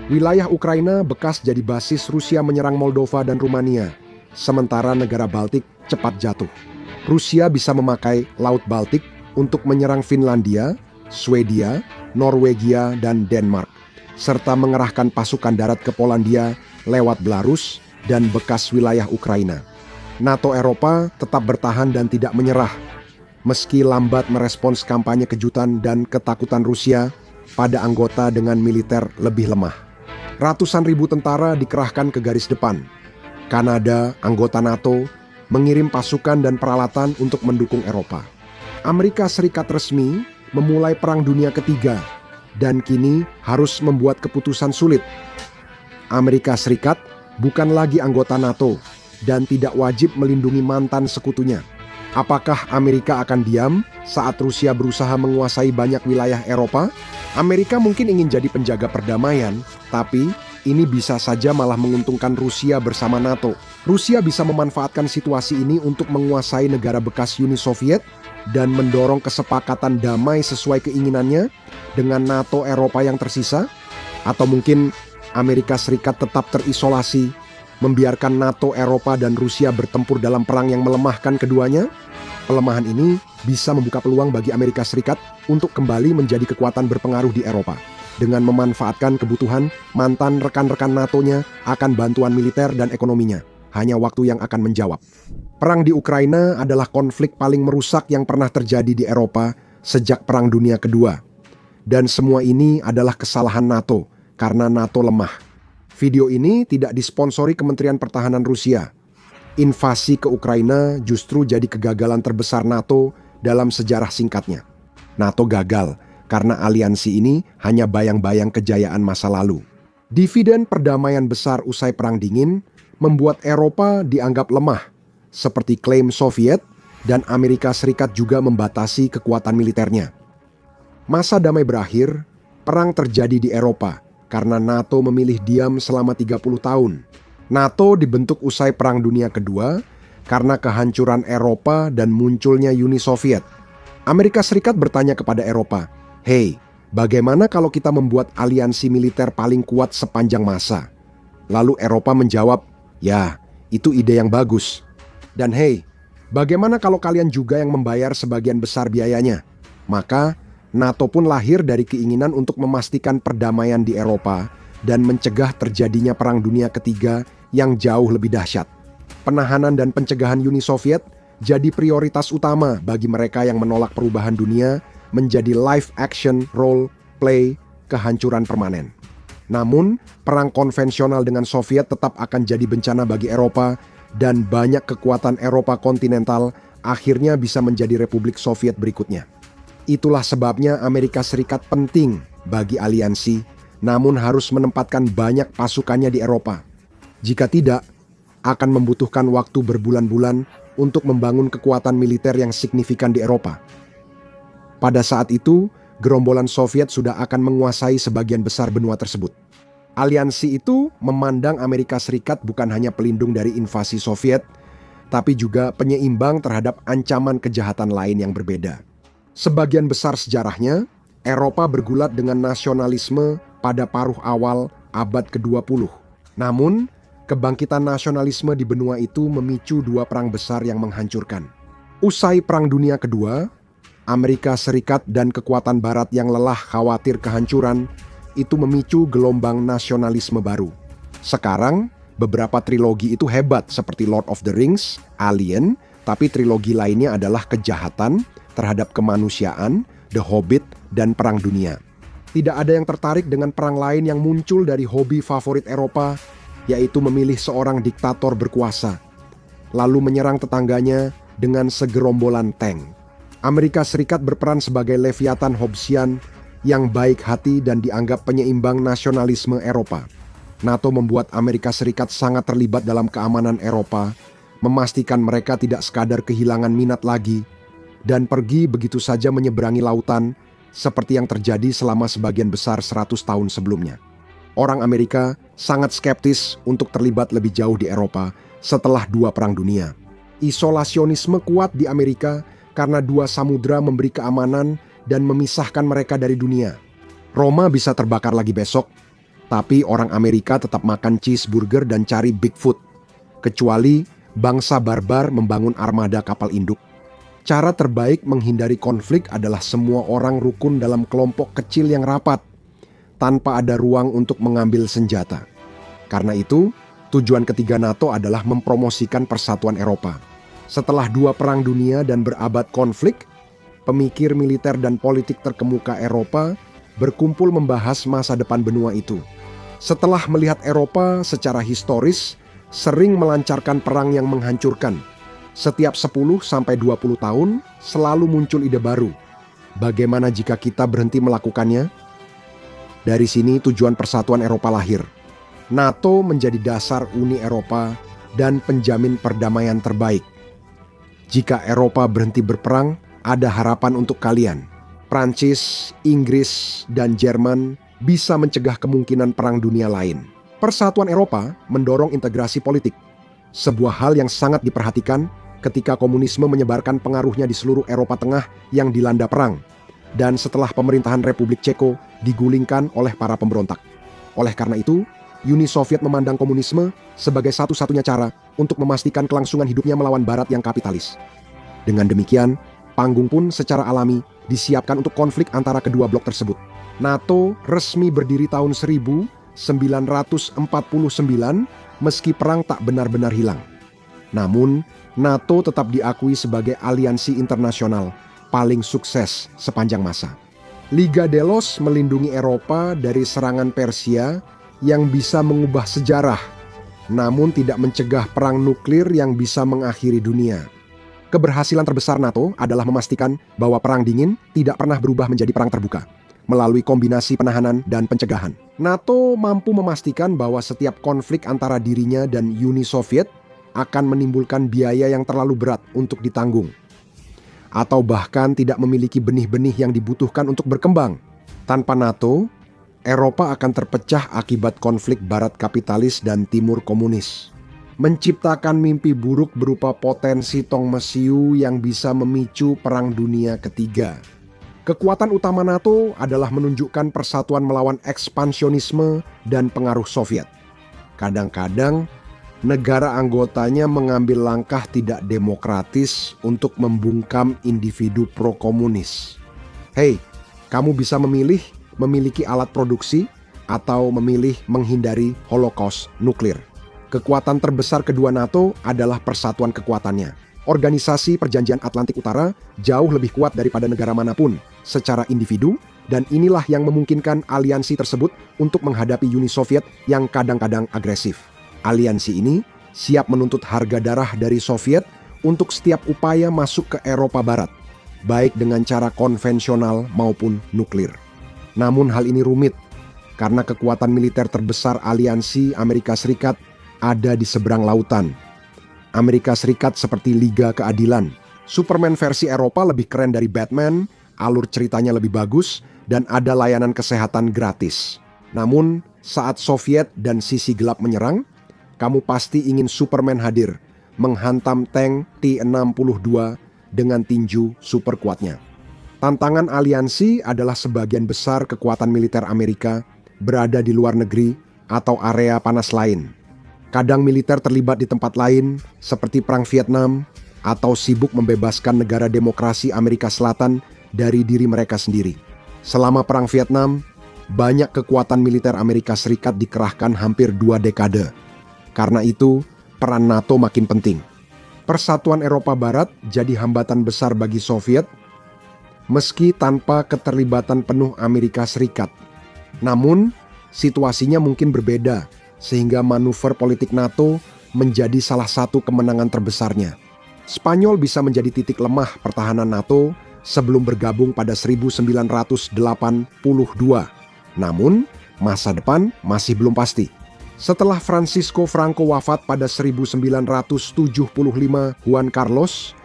Speaker 1: Wilayah Ukraina bekas jadi basis Rusia menyerang Moldova dan Rumania, sementara negara Baltik cepat jatuh. Rusia bisa memakai Laut Baltik untuk menyerang Finlandia, Swedia, Norwegia, dan Denmark, serta mengerahkan pasukan darat ke Polandia lewat Belarus dan bekas wilayah Ukraina. NATO Eropa tetap bertahan dan tidak menyerah, meski lambat merespons kampanye kejutan dan ketakutan Rusia pada anggota dengan militer lebih lemah. Ratusan ribu tentara dikerahkan ke garis depan. Kanada, anggota NATO, mengirim pasukan dan peralatan untuk mendukung Eropa. Amerika Serikat resmi memulai Perang Dunia Ketiga dan kini harus membuat keputusan sulit. Amerika Serikat bukan lagi anggota NATO dan tidak wajib melindungi mantan sekutunya. Apakah Amerika akan diam saat Rusia berusaha menguasai banyak wilayah Eropa? Amerika mungkin ingin jadi penjaga perdamaian, tapi ini bisa saja malah menguntungkan Rusia bersama NATO. Rusia bisa memanfaatkan situasi ini untuk menguasai negara bekas Uni Soviet dan mendorong kesepakatan damai sesuai keinginannya dengan NATO Eropa yang tersisa. Atau mungkin Amerika Serikat tetap terisolasi, membiarkan NATO Eropa dan Rusia bertempur dalam perang yang melemahkan keduanya. Pelemahan ini bisa membuka peluang bagi Amerika Serikat untuk kembali menjadi kekuatan berpengaruh di Eropa dengan memanfaatkan kebutuhan mantan rekan-rekan NATO-nya akan bantuan militer dan ekonominya. Hanya waktu yang akan menjawab. Perang di Ukraina adalah konflik paling merusak yang pernah terjadi di Eropa sejak Perang Dunia Kedua. Dan semua ini adalah kesalahan NATO karena NATO lemah. Video ini tidak disponsori Kementerian Pertahanan Rusia. Invasi ke Ukraina justru jadi kegagalan terbesar NATO dalam sejarah singkatnya. NATO gagal karena aliansi ini hanya bayang-bayang kejayaan masa lalu. Dividen perdamaian besar usai Perang Dingin membuat Eropa dianggap lemah, seperti klaim Soviet, dan Amerika Serikat juga membatasi kekuatan militernya. Masa damai berakhir, perang terjadi di Eropa karena NATO memilih diam selama 30 tahun. NATO dibentuk usai Perang Dunia Kedua karena kehancuran Eropa dan munculnya Uni Soviet. Amerika Serikat bertanya kepada Eropa, "Hei, bagaimana kalau kita membuat aliansi militer paling kuat sepanjang masa?" Lalu Eropa menjawab, "Ya, itu ide yang bagus. Dan hei, bagaimana kalau kalian juga yang membayar sebagian besar biayanya?" Maka NATO pun lahir dari keinginan untuk memastikan perdamaian di Eropa dan mencegah terjadinya Perang Dunia Ketiga yang jauh lebih dahsyat. Penahanan dan pencegahan Uni Soviet jadi prioritas utama bagi mereka yang menolak perubahan dunia menjadi live action role play kehancuran permanen. Namun, perang konvensional dengan Soviet tetap akan jadi bencana bagi Eropa dan banyak kekuatan Eropa kontinental akhirnya bisa menjadi Republik Soviet berikutnya. Itulah sebabnya Amerika Serikat penting bagi aliansi, namun harus menempatkan banyak pasukannya di Eropa. Jika tidak, akan membutuhkan waktu berbulan-bulan untuk membangun kekuatan militer yang signifikan di Eropa. Pada saat itu, gerombolan Soviet sudah akan menguasai sebagian besar benua tersebut. Aliansi itu memandang Amerika Serikat bukan hanya pelindung dari invasi Soviet, tapi juga penyeimbang terhadap ancaman kejahatan lain yang berbeda. Sebagian besar sejarahnya, Eropa bergulat dengan nasionalisme pada paruh awal abad ke-20. Namun, kebangkitan nasionalisme di benua itu memicu dua perang besar yang menghancurkan. Usai Perang Dunia Kedua, Amerika Serikat dan kekuatan Barat yang lelah khawatir kehancuran itu memicu gelombang nasionalisme baru. Sekarang, beberapa trilogi itu hebat seperti Lord of the Rings, Alien, tapi trilogi lainnya adalah kejahatan terhadap kemanusiaan, The Hobbit, dan Perang Dunia. Tidak ada yang tertarik dengan perang lain yang muncul dari hobi favorit Eropa, yaitu memilih seorang diktator berkuasa, lalu menyerang tetangganya dengan segerombolan tank. Amerika Serikat berperan sebagai Leviathan Hobbesian yang baik hati dan dianggap penyeimbang nasionalisme Eropa. NATO membuat Amerika Serikat sangat terlibat dalam keamanan Eropa, memastikan mereka tidak sekadar kehilangan minat lagi, dan pergi begitu saja menyeberangi lautan, seperti yang terjadi selama sebagian besar 100 tahun sebelumnya. Orang Amerika sangat skeptis untuk terlibat lebih jauh di Eropa setelah dua perang dunia. Isolasionisme kuat di Amerika karena dua samudra memberi keamanan dan memisahkan mereka dari dunia. Roma bisa terbakar lagi besok, tapi orang Amerika tetap makan cheeseburger dan cari Bigfoot. Kecuali bangsa barbar membangun armada kapal induk. Cara terbaik menghindari konflik adalah semua orang rukun dalam kelompok kecil yang rapat, tanpa ada ruang untuk mengambil senjata. Karena itu, tujuan ketiga NATO adalah mempromosikan persatuan Eropa. Setelah dua perang dunia dan berabad konflik, pemikir militer dan politik terkemuka Eropa berkumpul membahas masa depan benua itu. Setelah melihat Eropa secara historis sering melancarkan perang yang menghancurkan, Setiap 10-20 tahun selalu muncul ide baru. Bagaimana jika kita berhenti melakukannya? Dari sini tujuan persatuan Eropa lahir. NATO menjadi dasar Uni Eropa dan penjamin perdamaian terbaik. Jika Eropa berhenti berperang, ada harapan untuk kalian. Prancis, Inggris, dan Jerman bisa mencegah kemungkinan perang dunia lain. Persatuan Eropa mendorong integrasi politik. Sebuah hal yang sangat diperhatikan ketika komunisme menyebarkan pengaruhnya di seluruh Eropa Tengah yang dilanda perang. Dan setelah pemerintahan Republik Ceko digulingkan oleh para pemberontak. Oleh karena itu, Uni Soviet memandang komunisme sebagai satu-satunya cara untuk memastikan kelangsungan hidupnya melawan Barat yang kapitalis. Dengan demikian, panggung pun secara alami disiapkan untuk konflik antara kedua blok tersebut. NATO resmi berdiri tahun 1949 meski perang tak benar-benar hilang. Namun, NATO tetap diakui sebagai aliansi internasional paling sukses sepanjang masa. Liga Delos melindungi Eropa dari serangan Persia yang bisa mengubah sejarah, namun tidak mencegah perang nuklir yang bisa mengakhiri dunia. Keberhasilan terbesar NATO adalah memastikan bahwa Perang Dingin tidak pernah berubah menjadi perang terbuka. Melalui kombinasi penahanan dan pencegahan, NATO mampu memastikan bahwa setiap konflik antara dirinya dan Uni Soviet akan menimbulkan biaya yang terlalu berat untuk ditanggung, atau bahkan tidak memiliki benih-benih yang dibutuhkan untuk berkembang. Tanpa NATO, Eropa akan terpecah akibat konflik Barat kapitalis dan Timur komunis, menciptakan mimpi buruk berupa potensi Tong Mesiu yang bisa memicu Perang Dunia Ketiga. Kekuatan utama NATO adalah menunjukkan persatuan melawan ekspansionisme dan pengaruh Soviet. Kadang-kadang, negara anggotanya mengambil langkah tidak demokratis untuk membungkam individu pro-komunis. Hei, kamu bisa memilih memiliki alat produksi atau memilih menghindari holocaust nuklir. Kekuatan terbesar kedua NATO adalah persatuan kekuatannya. Organisasi Perjanjian Atlantik Utara jauh lebih kuat daripada negara manapun secara individu, dan inilah yang memungkinkan aliansi tersebut untuk menghadapi Uni Soviet yang kadang-kadang agresif. Aliansi ini siap menuntut harga darah dari Soviet untuk setiap upaya masuk ke Eropa Barat, baik dengan cara konvensional maupun nuklir. Namun hal ini rumit, karena kekuatan militer terbesar aliansi Amerika Serikat ada di seberang lautan. Amerika Serikat seperti Liga Keadilan. Superman versi Eropa lebih keren dari Batman, alur ceritanya lebih bagus, dan ada layanan kesehatan gratis. Namun, saat Soviet dan sisi gelap menyerang, kamu pasti ingin Superman hadir, menghantam tank T-62 dengan tinju super kuatnya. Tantangan aliansi adalah sebagian besar kekuatan militer Amerika berada di luar negeri atau area panas lain. Kadang militer terlibat di tempat lain seperti Perang Vietnam atau sibuk membebaskan negara demokrasi Amerika Selatan dari diri mereka sendiri. Selama Perang Vietnam, banyak kekuatan militer Amerika Serikat dikerahkan hampir 2 dekade. Karena itu, peran NATO makin penting. Persatuan Eropa Barat jadi hambatan besar bagi Soviet, meski tanpa keterlibatan penuh Amerika Serikat. Namun, situasinya mungkin berbeda, sehingga manuver politik NATO menjadi salah satu kemenangan terbesarnya. Spanyol bisa menjadi titik lemah pertahanan NATO sebelum bergabung pada 1982. Namun, masa depan masih belum pasti. Setelah Francisco Franco wafat pada 1975, Juan Carlos,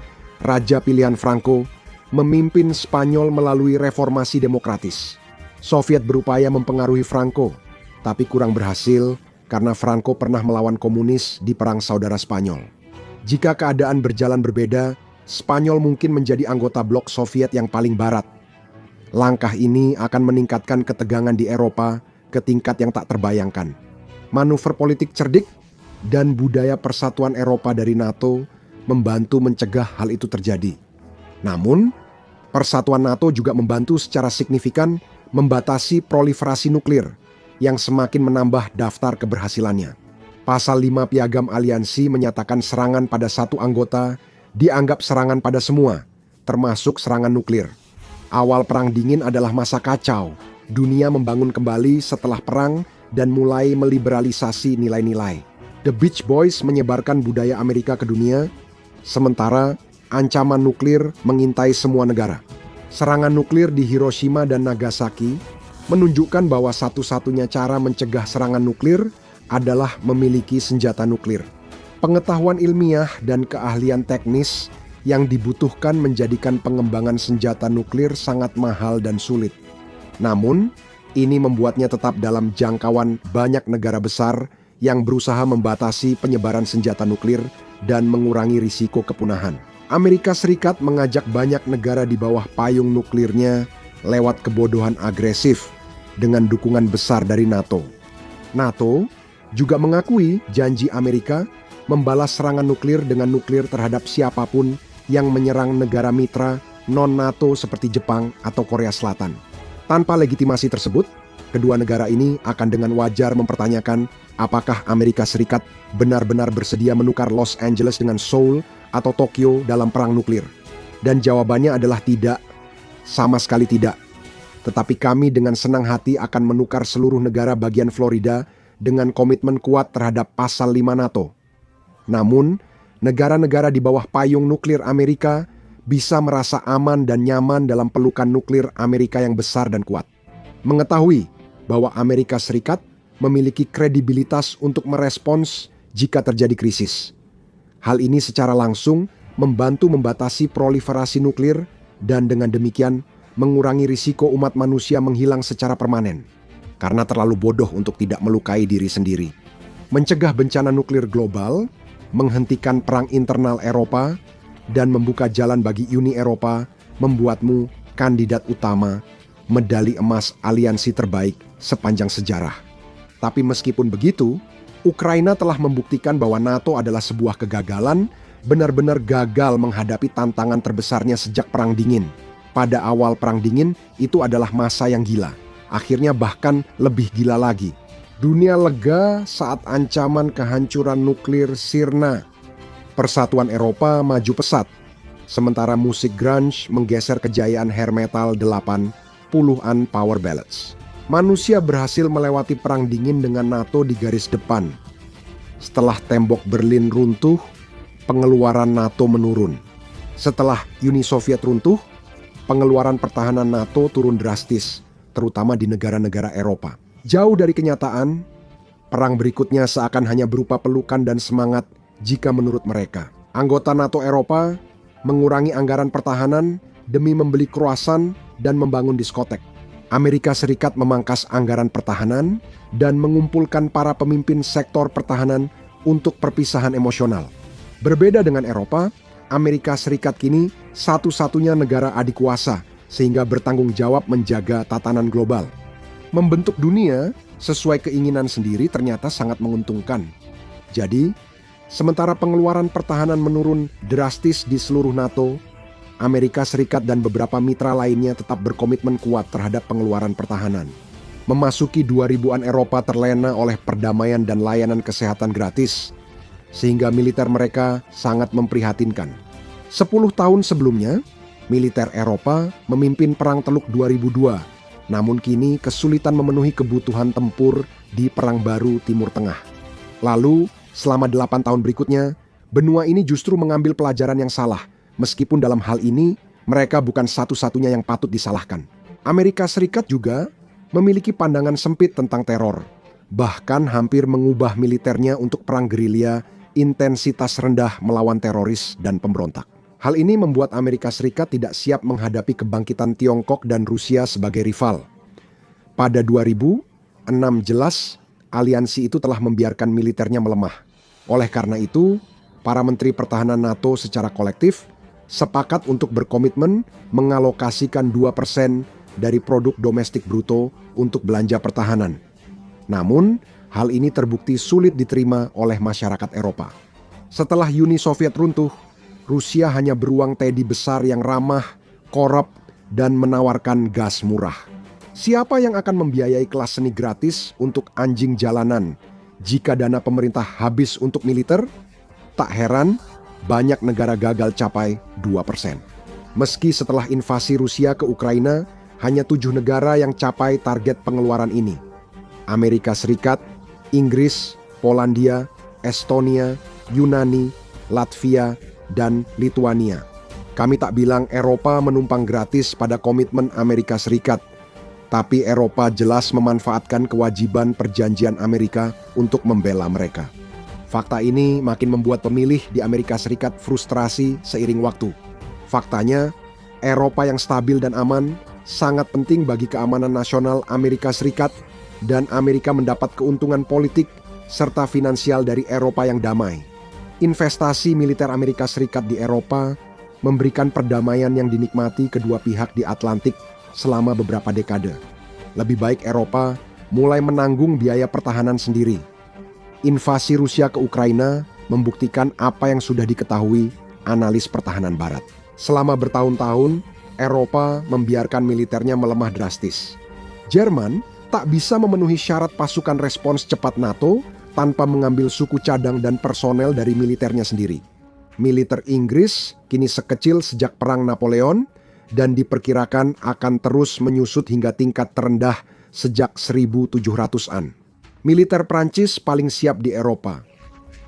Speaker 1: raja pilihan Franco, memimpin Spanyol melalui reformasi demokratis. Soviet berupaya mempengaruhi Franco, tapi kurang berhasil karena Franco pernah melawan komunis di Perang Saudara Spanyol. Jika keadaan berjalan berbeda, Spanyol mungkin menjadi anggota blok Soviet yang paling barat. Langkah ini akan meningkatkan ketegangan di Eropa ke tingkat yang tak terbayangkan. Manuver politik cerdik dan budaya persatuan Eropa dari NATO membantu mencegah hal itu terjadi. Namun, persatuan NATO juga membantu secara signifikan membatasi proliferasi nuklir yang semakin menambah daftar keberhasilannya. Pasal 5 Piagam Aliansi menyatakan serangan pada satu anggota dianggap serangan pada semua, termasuk serangan nuklir. Awal Perang Dingin adalah masa kacau. Dunia membangun kembali setelah perang dan mulai meliberalisasi nilai-nilai. The Beach Boys menyebarkan budaya Amerika ke dunia, Sementara ancaman nuklir mengintai semua negara. Serangan nuklir di Hiroshima dan Nagasaki menunjukkan bahwa satu-satunya cara mencegah serangan nuklir adalah memiliki senjata nuklir. Pengetahuan ilmiah dan keahlian teknis yang dibutuhkan menjadikan pengembangan senjata nuklir sangat mahal dan sulit. Namun, ini membuatnya tetap dalam jangkauan banyak negara besar yang berusaha membatasi penyebaran senjata nuklir dan mengurangi risiko kepunahan. Amerika Serikat mengajak banyak negara di bawah payung nuklirnya lewat kebodohan agresif dengan dukungan besar dari NATO. NATO juga mengakui janji Amerika membalas serangan nuklir dengan nuklir terhadap siapapun yang menyerang negara mitra non-NATO seperti Jepang atau Korea Selatan. Tanpa legitimasi tersebut, kedua negara ini akan dengan wajar mempertanyakan apakah Amerika Serikat benar-benar bersedia menukar Los Angeles dengan Seoul atau Tokyo dalam perang nuklir. Dan jawabannya adalah tidak, sama sekali tidak. Tetapi kami dengan senang hati akan menukar seluruh negara bagian Florida dengan komitmen kuat terhadap pasal 5 NATO. Namun, negara-negara di bawah payung nuklir Amerika bisa merasa aman dan nyaman dalam pelukan nuklir Amerika yang besar dan kuat. Mengetahui bahwa Amerika Serikat memiliki kredibilitas untuk merespons jika terjadi krisis. Hal ini secara langsung membantu membatasi proliferasi nuklir dan dengan demikian mengurangi risiko umat manusia menghilang secara permanen karena terlalu bodoh untuk tidak melukai diri sendiri. Mencegah bencana nuklir global, menghentikan perang internal Eropa, dan membuka jalan bagi Uni Eropa membuatmu kandidat utama medali emas aliansi terbaik sepanjang sejarah. Tapi meskipun begitu, Ukraina telah membuktikan bahwa NATO adalah sebuah kegagalan, benar-benar gagal menghadapi tantangan terbesarnya sejak Perang Dingin. Pada awal Perang Dingin, itu adalah masa yang gila. Akhirnya bahkan lebih gila lagi. Dunia lega saat ancaman kehancuran nuklir sirna. Persatuan Eropa maju pesat, sementara musik grunge menggeser kejayaan hair metal 80-an power ballads. Manusia berhasil melewati Perang Dingin dengan NATO di garis depan. Setelah tembok Berlin runtuh, pengeluaran NATO menurun. Setelah Uni Soviet runtuh, pengeluaran pertahanan NATO turun drastis, terutama di negara-negara Eropa. Jauh dari kenyataan, perang berikutnya seakan hanya berupa pelukan dan semangat jika menurut mereka. Anggota NATO Eropa mengurangi anggaran pertahanan demi membeli kroasan dan membangun diskotek. Amerika Serikat memangkas anggaran pertahanan dan mengumpulkan para pemimpin sektor pertahanan untuk perpisahan emosional. Berbeda dengan Eropa, Amerika Serikat kini satu-satunya negara adikuasa sehingga bertanggung jawab menjaga tatanan global. Membentuk dunia sesuai keinginan sendiri ternyata sangat menguntungkan. Jadi, sementara pengeluaran pertahanan menurun drastis di seluruh NATO, Amerika Serikat dan beberapa mitra lainnya tetap berkomitmen kuat terhadap pengeluaran pertahanan. Memasuki 2000-an Eropa terlena oleh perdamaian dan layanan kesehatan gratis, sehingga militer mereka sangat memprihatinkan. 10 tahun sebelumnya, militer Eropa memimpin Perang Teluk 2002, namun kini kesulitan memenuhi kebutuhan tempur di Perang Baru Timur Tengah. Lalu, selama 8 tahun berikutnya, benua ini justru mengambil pelajaran yang salah. Meskipun dalam hal ini, mereka bukan satu-satunya yang patut disalahkan. Amerika Serikat juga memiliki pandangan sempit tentang teror. Bahkan hampir mengubah militernya untuk perang gerilya, intensitas rendah melawan teroris dan pemberontak. Hal ini membuat Amerika Serikat tidak siap menghadapi kebangkitan Tiongkok dan Rusia sebagai rival. Pada 2006 jelas, aliansi itu telah membiarkan militernya melemah. Oleh karena itu, para menteri pertahanan NATO secara kolektif sepakat untuk berkomitmen mengalokasikan 2% dari produk domestik bruto untuk belanja pertahanan. Namun, hal ini terbukti sulit diterima oleh masyarakat Eropa. Setelah Uni Soviet runtuh, Rusia hanya beruang teddy besar yang ramah, korup, dan menawarkan gas murah. Siapa yang akan membiayai kelas seni gratis untuk anjing jalanan jika dana pemerintah habis untuk militer? Tak heran, banyak negara gagal capai 2%. Meski setelah invasi Rusia ke Ukraina, hanya 7 negara yang capai target pengeluaran ini. Amerika Serikat, Inggris, Polandia, Estonia, Yunani, Latvia, dan Lituania. Kami tak bilang Eropa menumpang gratis pada komitmen Amerika Serikat, tapi Eropa jelas memanfaatkan kewajiban perjanjian Amerika untuk membela mereka. Fakta ini makin membuat pemilih di Amerika Serikat frustrasi seiring waktu. Faktanya, Eropa yang stabil dan aman sangat penting bagi keamanan nasional Amerika Serikat, dan Amerika mendapat keuntungan politik serta finansial dari Eropa yang damai. Investasi militer Amerika Serikat di Eropa memberikan perdamaian yang dinikmati kedua pihak di Atlantik selama beberapa dekade. Lebih baik Eropa mulai menanggung biaya pertahanan sendiri. Invasi Rusia ke Ukraina membuktikan apa yang sudah diketahui analis pertahanan Barat. Selama bertahun-tahun, Eropa membiarkan militernya melemah drastis. Jerman tak bisa memenuhi syarat pasukan respons cepat NATO tanpa mengambil suku cadang dan personel dari militernya sendiri. Militer Inggris kini sekecil sejak Perang Napoleon dan diperkirakan akan terus menyusut hingga tingkat terendah sejak 1700-an. Militer Prancis paling siap di Eropa,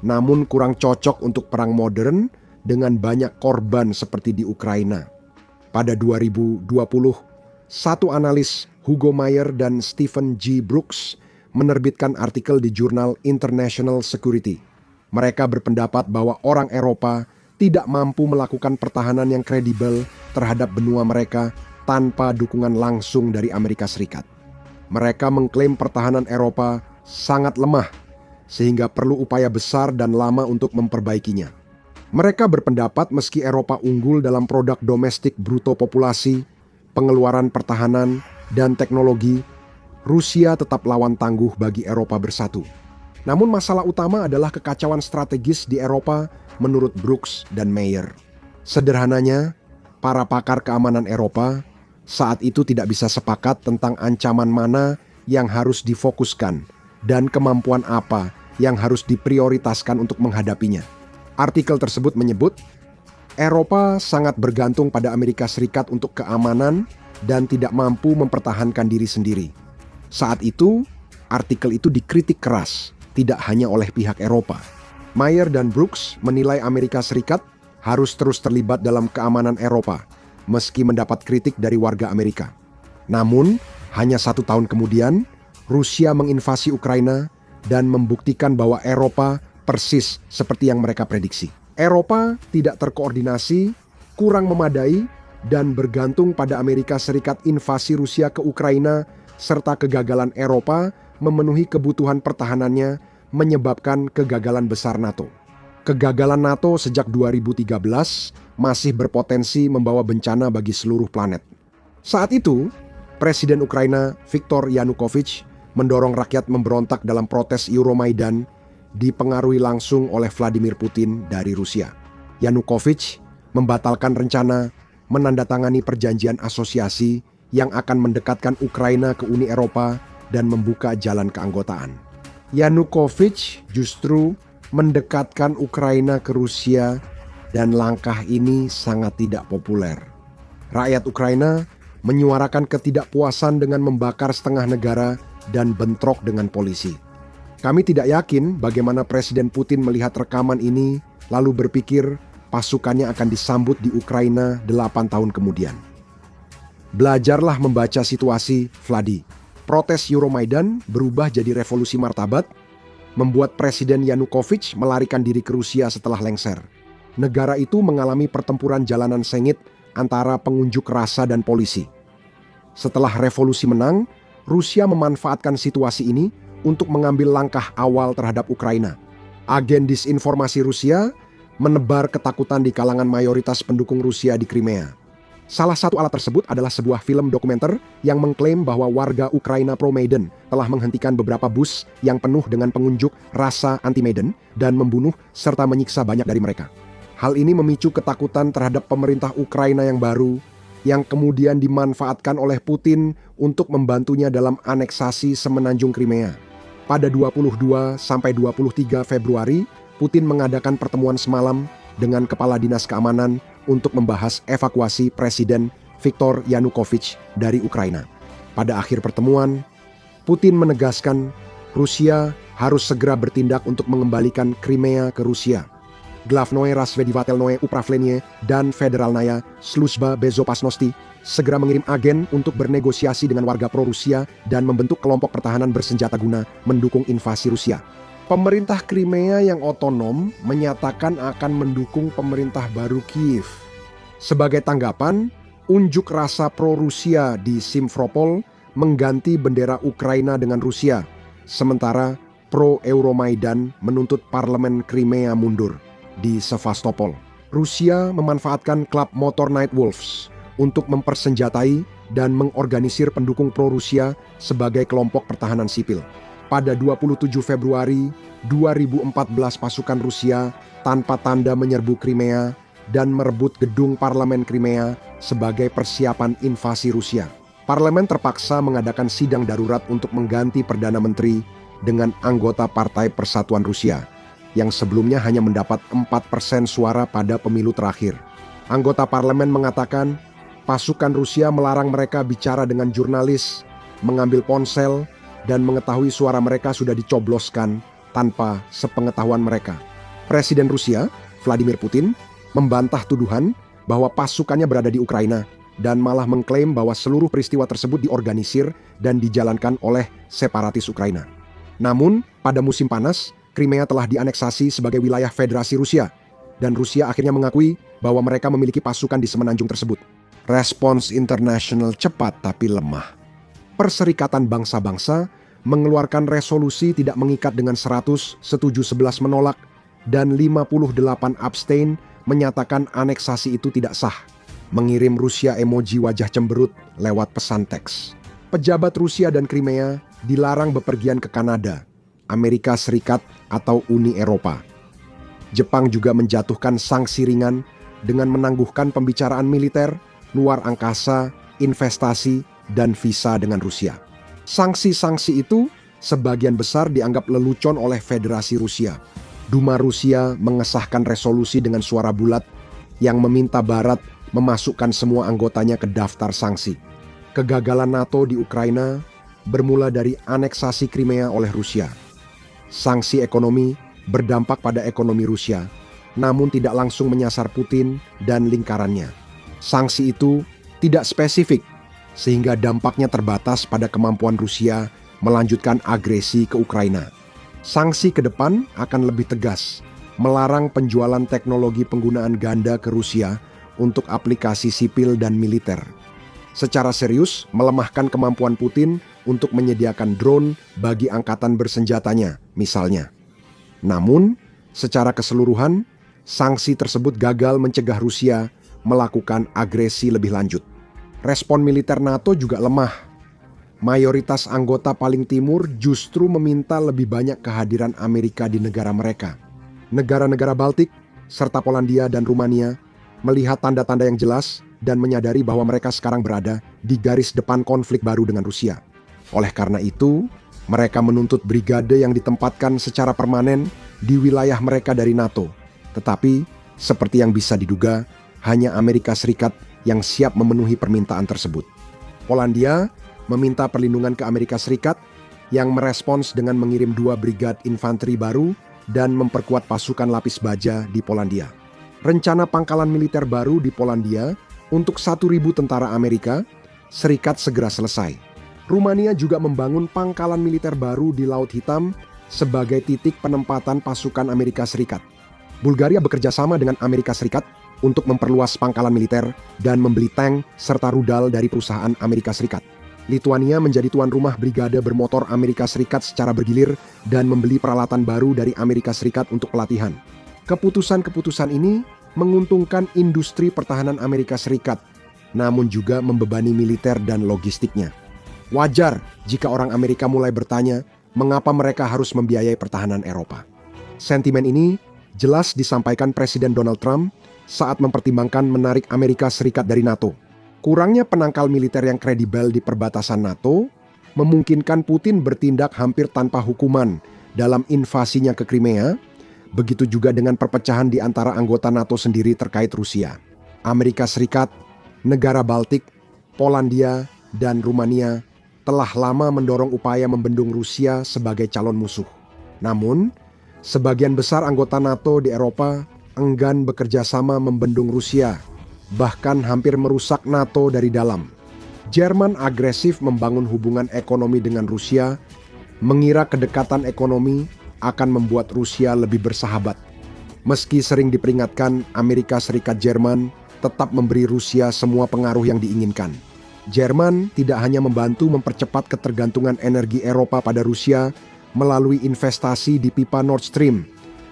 Speaker 1: namun kurang cocok untuk perang modern dengan banyak korban seperti di Ukraina. Pada 2020, satu analis Hugo Meyer dan Stephen G. Brooks menerbitkan artikel di jurnal International Security. Mereka berpendapat bahwa orang Eropa tidak mampu melakukan pertahanan yang kredibel terhadap benua mereka tanpa dukungan langsung dari Amerika Serikat. Mereka mengklaim pertahanan Eropa sangat lemah, sehingga perlu upaya besar dan lama untuk memperbaikinya. Mereka berpendapat meski Eropa unggul dalam produk domestik bruto populasi, pengeluaran pertahanan, dan teknologi, Rusia tetap lawan tangguh bagi Eropa bersatu. Namun masalah utama adalah kekacauan strategis di Eropa menurut Brooks dan Meyer. Sederhananya, para pakar keamanan Eropa saat itu tidak bisa sepakat tentang ancaman mana yang harus difokuskan dan kemampuan apa yang harus diprioritaskan untuk menghadapinya. Artikel tersebut menyebut, Eropa sangat bergantung pada Amerika Serikat untuk keamanan dan tidak mampu mempertahankan diri sendiri. Saat itu, artikel itu dikritik keras, tidak hanya oleh pihak Eropa. Meyer dan Brooks menilai Amerika Serikat harus terus terlibat dalam keamanan Eropa, meski mendapat kritik dari warga Amerika. Namun, hanya 1 tahun kemudian, Rusia menginvasi Ukraina dan membuktikan bahwa Eropa persis seperti yang mereka prediksi. Eropa tidak terkoordinasi, kurang memadai, dan bergantung pada Amerika Serikat invasi Rusia ke Ukraina, serta kegagalan Eropa memenuhi kebutuhan pertahanannya menyebabkan kegagalan besar NATO. Kegagalan NATO sejak 2013 masih berpotensi membawa bencana bagi seluruh planet. Saat itu, Presiden Ukraina Viktor Yanukovych mendorong rakyat memberontak dalam protes Euromaidan dipengaruhi langsung oleh Vladimir Putin dari Rusia. Yanukovych membatalkan rencana menandatangani perjanjian asosiasi yang akan mendekatkan Ukraina ke Uni Eropa dan membuka jalan keanggotaan. Yanukovych justru mendekatkan Ukraina ke Rusia dan langkah ini sangat tidak populer. Rakyat Ukraina menyuarakan ketidakpuasan dengan membakar setengah negara dan bentrok dengan polisi. Kami tidak yakin bagaimana Presiden Putin melihat rekaman ini lalu berpikir pasukannya akan disambut di Ukraina 8 tahun kemudian. Belajarlah membaca situasi, Vladi. Protes Euromaidan berubah jadi revolusi martabat, membuat Presiden Yanukovych melarikan diri ke Rusia setelah lengser. Negara itu mengalami pertempuran jalanan sengit antara pengunjuk rasa dan polisi. Setelah revolusi menang, Rusia memanfaatkan situasi ini untuk mengambil langkah awal terhadap Ukraina. Agen disinformasi Rusia menebar ketakutan di kalangan mayoritas pendukung Rusia di Crimea. Salah satu alat tersebut adalah sebuah film dokumenter yang mengklaim bahwa warga Ukraina pro-Maidan telah menghentikan beberapa bus yang penuh dengan pengunjuk rasa anti-Maidan dan membunuh serta menyiksa banyak dari mereka. Hal ini memicu ketakutan terhadap pemerintah Ukraina yang baru, yang kemudian dimanfaatkan oleh Putin untuk membantunya dalam aneksasi semenanjung Crimea. Pada 22 sampai 23 Februari, Putin mengadakan pertemuan semalam dengan Kepala Dinas Keamanan untuk membahas evakuasi Presiden Viktor Yanukovych dari Ukraina. Pada akhir pertemuan, Putin menegaskan Rusia harus segera bertindak untuk mengembalikan Crimea ke Rusia. Glavnoe Razvedivatelnoe Upravlenie dan Federalnaya Sluzba Bezopasnosti segera mengirim agen untuk bernegosiasi dengan warga pro-Rusia dan membentuk kelompok pertahanan bersenjata guna mendukung invasi Rusia. Pemerintah Crimea yang otonom menyatakan akan mendukung pemerintah baru Kiev. Sebagai tanggapan, unjuk rasa pro-Rusia di Simferopol mengganti bendera Ukraina dengan Rusia, sementara pro-Euromaidan menuntut parlemen Crimea mundur. Di Sevastopol, Rusia memanfaatkan klub motor Night Wolves untuk mempersenjatai dan mengorganisir pendukung pro-Rusia sebagai kelompok pertahanan sipil. Pada 27 Februari 2014 pasukan Rusia tanpa tanda menyerbu Crimea dan merebut gedung parlemen Crimea sebagai persiapan invasi Rusia. Parlemen terpaksa mengadakan sidang darurat untuk mengganti Perdana Menteri dengan anggota Partai Persatuan Rusia, yang sebelumnya hanya mendapat 4% suara pada pemilu terakhir. Anggota parlemen mengatakan pasukan Rusia melarang mereka bicara dengan jurnalis, mengambil ponsel, dan mengetahui suara mereka sudah dicobloskan tanpa sepengetahuan mereka. Presiden Rusia, Vladimir Putin, membantah tuduhan bahwa pasukannya berada di Ukraina dan malah mengklaim bahwa seluruh peristiwa tersebut diorganisir dan dijalankan oleh separatis Ukraina. Namun, pada musim panas, Crimea telah dianeksasi sebagai wilayah Federasi Rusia, dan Rusia akhirnya mengakui bahwa mereka memiliki pasukan di semenanjung tersebut. Respons internasional cepat tapi lemah. Perserikatan Bangsa-Bangsa mengeluarkan resolusi tidak mengikat dengan 100, setuju 11 menolak, dan 58 abstain menyatakan aneksasi itu tidak sah. Mengirim Rusia emoji wajah cemberut lewat pesan teks. Pejabat Rusia dan Crimea dilarang bepergian ke Kanada, Amerika Serikat, atau Uni Eropa. Jepang juga menjatuhkan sanksi ringan dengan menangguhkan pembicaraan militer, luar angkasa, investasi, dan visa dengan Rusia. Sanksi-sanksi itu sebagian besar dianggap lelucon oleh Federasi Rusia. Duma Rusia mengesahkan resolusi dengan suara bulat yang meminta Barat memasukkan semua anggotanya ke daftar sanksi. Kegagalan NATO di Ukraina bermula dari aneksasi Crimea oleh Rusia. Sanksi ekonomi berdampak pada ekonomi Rusia, namun tidak langsung menyasar Putin dan lingkarannya. Sanksi itu tidak spesifik, sehingga dampaknya terbatas pada kemampuan Rusia melanjutkan agresi ke Ukraina. Sanksi ke depan akan lebih tegas, melarang penjualan teknologi penggunaan ganda ke Rusia untuk aplikasi sipil dan militer. Secara serius melemahkan kemampuan Putin untuk menyediakan drone bagi angkatan bersenjatanya, misalnya. Namun, secara keseluruhan, sanksi tersebut gagal mencegah Rusia melakukan agresi lebih lanjut. Respon militer NATO juga lemah. Mayoritas anggota paling timur justru meminta lebih banyak kehadiran Amerika di negara mereka. Negara-negara Baltik, serta Polandia dan Rumania, melihat tanda-tanda yang jelas dan menyadari bahwa mereka sekarang berada di garis depan konflik baru dengan Rusia. Oleh karena itu, mereka menuntut brigade yang ditempatkan secara permanen di wilayah mereka dari NATO. Tetapi, seperti yang bisa diduga, hanya Amerika Serikat yang siap memenuhi permintaan tersebut. Polandia meminta perlindungan ke Amerika Serikat yang merespons dengan mengirim 2 brigade infanteri baru dan memperkuat pasukan lapis baja di Polandia. Rencana pangkalan militer baru di Polandia untuk 1.000 tentara Amerika Serikat segera selesai. Rumania juga membangun pangkalan militer baru di Laut Hitam sebagai titik penempatan pasukan Amerika Serikat. Bulgaria bekerja sama dengan Amerika Serikat untuk memperluas pangkalan militer dan membeli tank serta rudal dari perusahaan Amerika Serikat. Lituania menjadi tuan rumah brigade bermotor Amerika Serikat secara bergilir dan membeli peralatan baru dari Amerika Serikat untuk pelatihan. Keputusan-keputusan ini menguntungkan industri pertahanan Amerika Serikat, namun juga membebani militer dan logistiknya. Wajar jika orang Amerika mulai bertanya mengapa mereka harus membiayai pertahanan Eropa. Sentimen ini jelas disampaikan Presiden Donald Trump saat mempertimbangkan menarik Amerika Serikat dari NATO. Kurangnya penangkal militer yang kredibel di perbatasan NATO memungkinkan Putin bertindak hampir tanpa hukuman dalam invasinya ke Crimea. Begitu juga dengan perpecahan di antara anggota NATO sendiri terkait Rusia. Amerika Serikat, negara Baltik, Polandia, dan Rumania telah lama mendorong upaya membendung Rusia sebagai calon musuh. Namun, sebagian besar anggota NATO di Eropa enggan bekerja sama membendung Rusia, bahkan hampir merusak NATO dari dalam. Jerman agresif membangun hubungan ekonomi dengan Rusia, mengira kedekatan ekonomi akan membuat Rusia lebih bersahabat. Meski sering diperingatkan, Amerika Serikat Jerman tetap memberi Rusia semua pengaruh yang diinginkan. Jerman tidak hanya membantu mempercepat ketergantungan energi Eropa pada Rusia melalui investasi di pipa Nord Stream,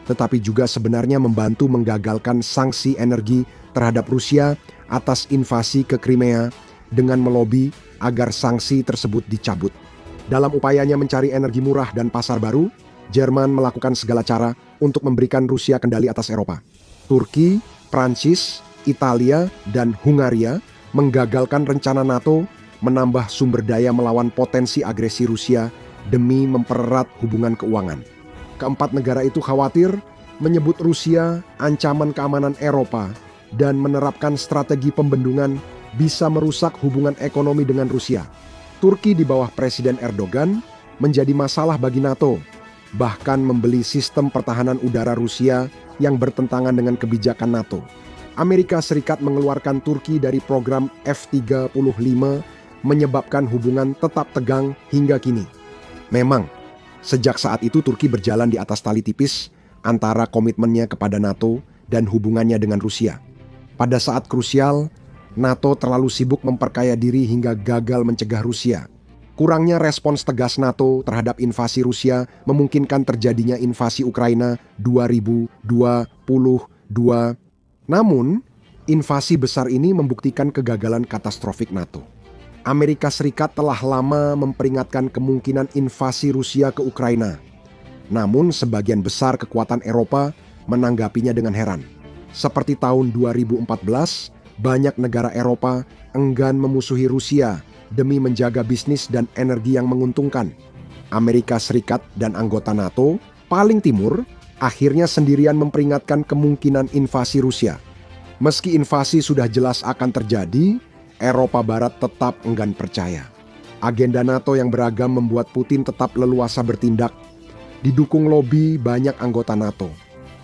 Speaker 1: tetapi juga sebenarnya membantu menggagalkan sanksi energi terhadap Rusia atas invasi ke Crimea dengan melobi agar sanksi tersebut dicabut. Dalam upayanya mencari energi murah dan pasar baru, Jerman melakukan segala cara untuk memberikan Rusia kendali atas Eropa. Turki, Prancis, Italia, dan Hungaria menggagalkan rencana NATO menambah sumber daya melawan potensi agresi Rusia demi mempererat hubungan keuangan. Keempat negara itu khawatir menyebut Rusia ancaman keamanan Eropa dan menerapkan strategi pembendungan bisa merusak hubungan ekonomi dengan Rusia. Turki di bawah Presiden Erdogan menjadi masalah bagi NATO, bahkan membeli sistem pertahanan udara Rusia yang bertentangan dengan kebijakan NATO. Amerika Serikat mengeluarkan Turki dari program F-35 menyebabkan hubungan tetap tegang hingga kini. Memang, sejak saat itu Turki berjalan di atas tali tipis antara komitmennya kepada NATO dan hubungannya dengan Rusia. Pada saat krusial, NATO terlalu sibuk memperkaya diri hingga gagal mencegah Rusia. Kurangnya respons tegas NATO terhadap invasi Rusia memungkinkan terjadinya invasi Ukraina 2022. Namun, invasi besar ini membuktikan kegagalan katastrofik NATO. Amerika Serikat telah lama memperingatkan kemungkinan invasi Rusia ke Ukraina. Namun, sebagian besar kekuatan Eropa menanggapinya dengan heran. Seperti tahun 2014, banyak negara Eropa enggan memusuhi Rusia demi menjaga bisnis dan energi yang menguntungkan. Amerika Serikat dan anggota NATO paling timur akhirnya sendirian memperingatkan kemungkinan invasi Rusia. Meski invasi sudah jelas akan terjadi, Eropa Barat tetap enggan percaya. Agenda NATO yang beragam membuat Putin tetap leluasa bertindak. Didukung lobi banyak anggota NATO.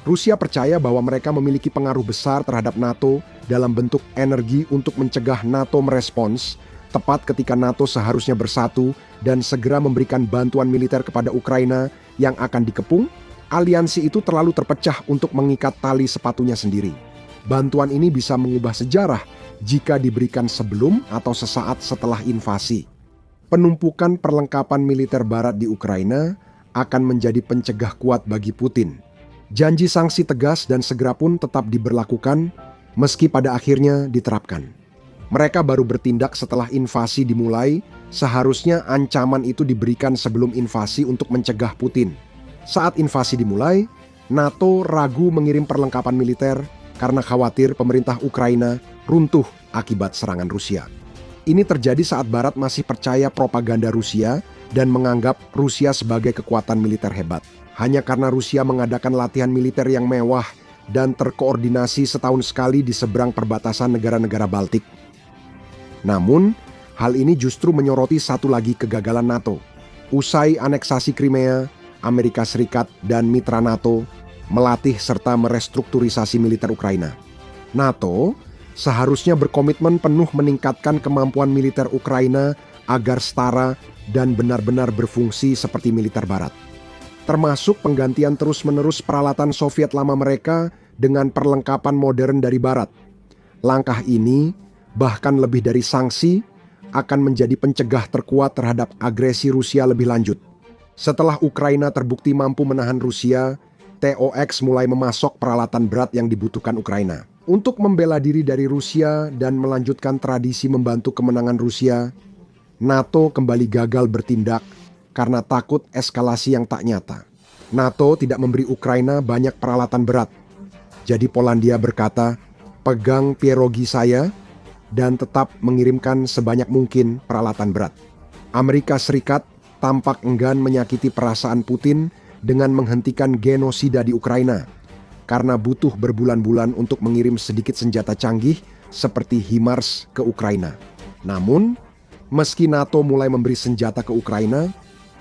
Speaker 1: Rusia percaya bahwa mereka memiliki pengaruh besar terhadap NATO dalam bentuk energi untuk mencegah NATO merespons tepat ketika NATO seharusnya bersatu dan segera memberikan bantuan militer kepada Ukraina yang akan dikepung. Aliansi itu terlalu terpecah untuk mengikat tali sepatunya sendiri. Bantuan ini bisa mengubah sejarah jika diberikan sebelum atau sesaat setelah invasi. Penumpukan perlengkapan militer Barat di Ukraina akan menjadi pencegah kuat bagi Putin. Janji sanksi tegas dan segera pun tetap diberlakukan, meski pada akhirnya diterapkan. Mereka baru bertindak setelah invasi dimulai, seharusnya ancaman itu diberikan sebelum invasi untuk mencegah Putin. Saat invasi dimulai, NATO ragu mengirim perlengkapan militer karena khawatir pemerintah Ukraina runtuh akibat serangan Rusia. Ini terjadi saat Barat masih percaya propaganda Rusia dan menganggap Rusia sebagai kekuatan militer hebat. Hanya karena Rusia mengadakan latihan militer yang mewah dan terkoordinasi setahun sekali di seberang perbatasan negara-negara Baltik. Namun, hal ini justru menyoroti satu lagi kegagalan NATO. Usai aneksasi Crimea, Amerika Serikat dan mitra NATO melatih serta merestrukturisasi militer Ukraina. NATO seharusnya berkomitmen penuh meningkatkan kemampuan militer Ukraina agar setara dan benar-benar berfungsi seperti militer Barat. Termasuk penggantian terus-menerus peralatan Soviet lama mereka dengan perlengkapan modern dari Barat. Langkah ini, bahkan lebih dari sanksi, akan menjadi pencegah terkuat terhadap agresi Rusia lebih lanjut. Setelah Ukraina terbukti mampu menahan Rusia, TOX mulai memasok peralatan berat yang dibutuhkan Ukraina. Untuk membela diri dari Rusia dan melanjutkan tradisi membantu kemenangan Rusia, NATO kembali gagal bertindak karena takut eskalasi yang tak nyata. NATO tidak memberi Ukraina banyak peralatan berat. Jadi Polandia berkata, pegang pierogi saya dan tetap mengirimkan sebanyak mungkin peralatan berat. Amerika Serikat tampak enggan menyakiti perasaan Putin dengan menghentikan genosida di Ukraina karena butuh berbulan-bulan untuk mengirim sedikit senjata canggih seperti HIMARS ke Ukraina. Namun, meski NATO mulai memberi senjata ke Ukraina,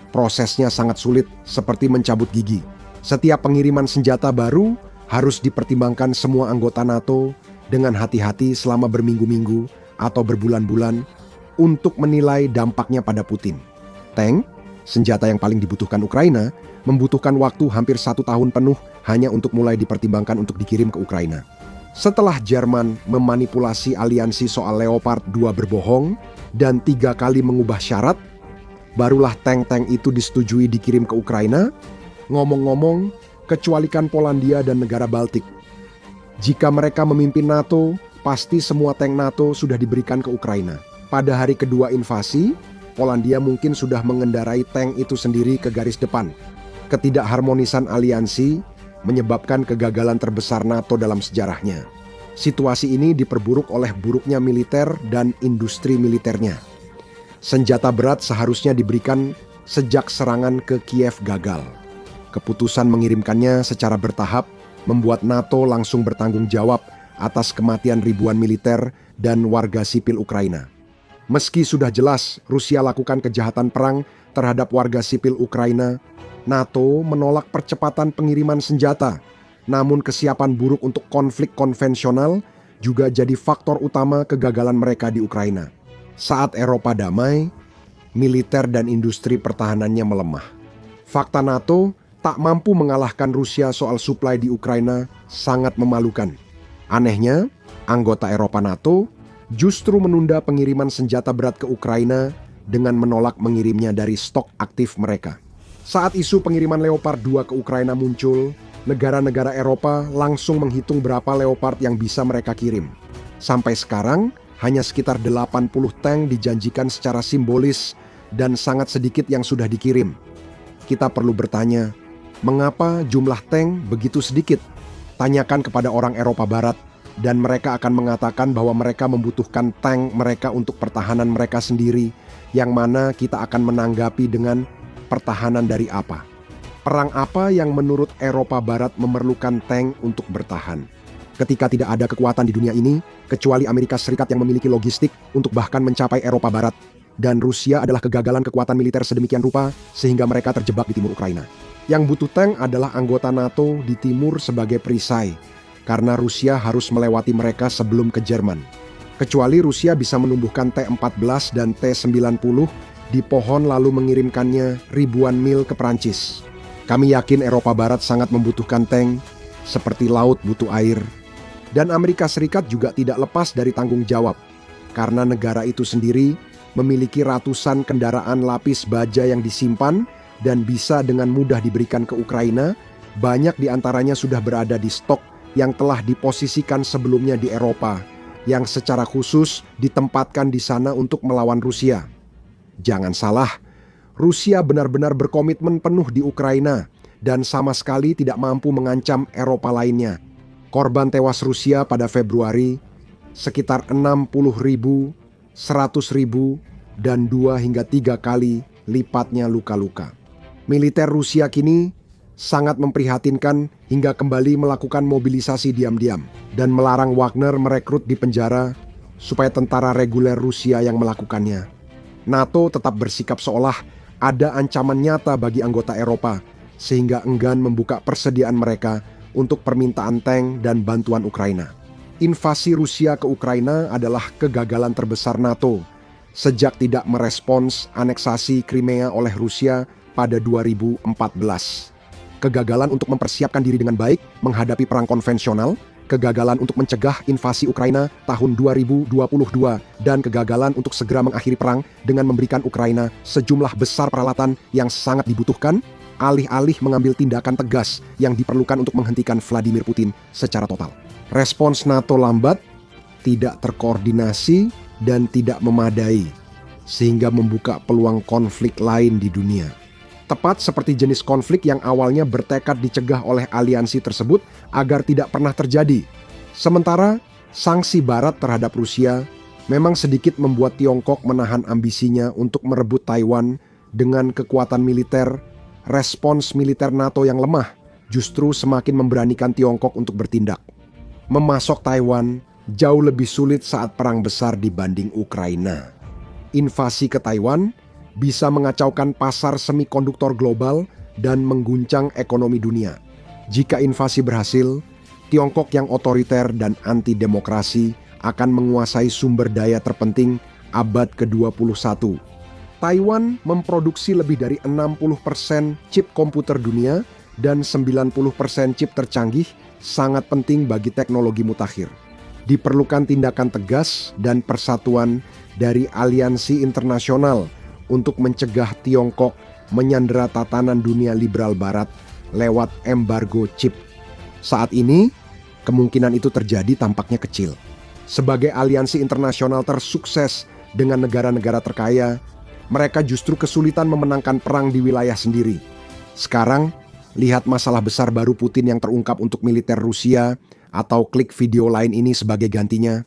Speaker 1: prosesnya sangat sulit seperti mencabut gigi. Setiap pengiriman senjata baru Harus dipertimbangkan semua anggota NATO dengan hati-hati selama berminggu-minggu atau berbulan-bulan untuk menilai dampaknya pada Putin. Tank, senjata yang paling dibutuhkan Ukraina, membutuhkan waktu hampir 1 tahun penuh hanya untuk mulai dipertimbangkan untuk dikirim ke Ukraina. Setelah Jerman memanipulasi aliansi soal Leopard 2 berbohong dan 3 kali mengubah syarat, barulah tank-tank itu disetujui dikirim ke Ukraina. Ngomong-ngomong, kecualikan Polandia dan negara Baltik. Jika mereka memimpin NATO, pasti semua tank NATO sudah diberikan ke Ukraina. Pada hari kedua invasi, Polandia mungkin sudah mengendarai tank itu sendiri ke garis depan. Ketidakharmonisan aliansi menyebabkan kegagalan terbesar NATO dalam sejarahnya. Situasi ini diperburuk oleh buruknya militer dan industri militernya. Senjata berat seharusnya diberikan sejak serangan ke Kiev gagal. Keputusan mengirimkannya secara bertahap membuat NATO langsung bertanggung jawab atas kematian ribuan militer dan warga sipil Ukraina. Meski sudah jelas Rusia lakukan kejahatan perang terhadap warga sipil Ukraina, NATO menolak percepatan pengiriman senjata. Namun kesiapan buruk untuk konflik konvensional juga jadi faktor utama kegagalan mereka di Ukraina. Saat Eropa damai, militer dan industri pertahanannya melemah. Fakta NATO tak mampu mengalahkan Rusia soal suplai di Ukraina sangat memalukan. Anehnya, anggota Eropa NATO justru menunda pengiriman senjata berat ke Ukraina dengan menolak mengirimnya dari stok aktif mereka. Saat isu pengiriman Leopard 2 ke Ukraina muncul, negara-negara Eropa langsung menghitung berapa Leopard yang bisa mereka kirim. Sampai sekarang, hanya sekitar 80 tank dijanjikan secara simbolis dan sangat sedikit yang sudah dikirim. Kita perlu bertanya, mengapa jumlah tank begitu sedikit? Tanyakan kepada orang Eropa Barat dan mereka akan mengatakan bahwa mereka membutuhkan tank mereka untuk pertahanan mereka sendiri, yang mana kita akan menanggapi dengan pertahanan dari apa? Perang apa yang menurut Eropa Barat memerlukan tank untuk bertahan? Ketika tidak ada kekuatan di dunia ini, kecuali Amerika Serikat yang memiliki logistik untuk bahkan mencapai Eropa Barat, dan Rusia adalah kegagalan kekuatan militer sedemikian rupa sehingga mereka terjebak di timur Ukraina. Yang butuh tank adalah anggota NATO di timur sebagai perisai, karena Rusia harus melewati mereka sebelum ke Jerman. Kecuali Rusia bisa menumbuhkan T-14 dan T-90 di pohon lalu mengirimkannya ribuan mil ke Prancis. Kami yakin Eropa Barat sangat membutuhkan tank, seperti laut butuh air. Dan Amerika Serikat juga tidak lepas dari tanggung jawab, karena negara itu sendiri memiliki ratusan kendaraan lapis baja yang disimpan dan bisa dengan mudah diberikan ke Ukraina. Banyak di antaranya sudah berada di stok yang telah diposisikan sebelumnya di Eropa, yang secara khusus ditempatkan di sana untuk melawan Rusia. Jangan salah, Rusia benar-benar berkomitmen penuh di Ukraina dan sama sekali tidak mampu mengancam Eropa lainnya. Korban tewas Rusia pada Februari sekitar 60.000, 100.000, dan 2 hingga 3 kali lipatnya luka-luka. Militer Rusia kini sangat memprihatinkan hingga kembali melakukan mobilisasi diam-diam dan melarang Wagner merekrut di penjara supaya tentara reguler Rusia yang melakukannya. NATO tetap bersikap seolah ada ancaman nyata bagi anggota Eropa sehingga enggan membuka persediaan mereka untuk permintaan tank dan bantuan Ukraina. Invasi Rusia ke Ukraina adalah kegagalan terbesar NATO sejak tidak merespons aneksasi Crimea oleh Rusia pada 2014. Kegagalan untuk mempersiapkan diri dengan baik menghadapi perang konvensional, kegagalan untuk mencegah invasi Ukraina tahun 2022, dan kegagalan untuk segera mengakhiri perang dengan memberikan Ukraina sejumlah besar peralatan yang sangat dibutuhkan, alih-alih mengambil tindakan tegas yang diperlukan untuk menghentikan Vladimir Putin secara total. Respons NATO lambat, tidak terkoordinasi, dan tidak memadai, sehingga membuka peluang konflik lain di dunia. Tepat seperti jenis konflik yang awalnya bertekad dicegah oleh aliansi tersebut agar tidak pernah terjadi. Sementara, sanksi Barat terhadap Rusia memang sedikit membuat Tiongkok menahan ambisinya untuk merebut Taiwan dengan kekuatan militer. Respons militer NATO yang lemah justru semakin memberanikan Tiongkok untuk bertindak. Memasok Taiwan jauh lebih sulit saat perang besar dibanding Ukraina. Invasi ke Taiwan bisa mengacaukan pasar semikonduktor global dan mengguncang ekonomi dunia. Jika invasi berhasil, Tiongkok yang otoriter dan anti-demokrasi akan menguasai sumber daya terpenting abad ke-21. Taiwan memproduksi lebih dari 60% chip komputer dunia dan 90% chip tercanggih, sangat penting bagi teknologi mutakhir. Diperlukan tindakan tegas dan persatuan dari aliansi internasional untuk mencegah Tiongkok menyandera tatanan dunia liberal barat lewat embargo chip. Saat ini, kemungkinan itu terjadi tampaknya kecil. Sebagai aliansi internasional tersukses dengan negara-negara terkaya, mereka justru kesulitan memenangkan perang di wilayah sendiri. Sekarang, lihat masalah besar baru Putin yang terungkap untuk militer Rusia, atau klik video lain ini sebagai gantinya.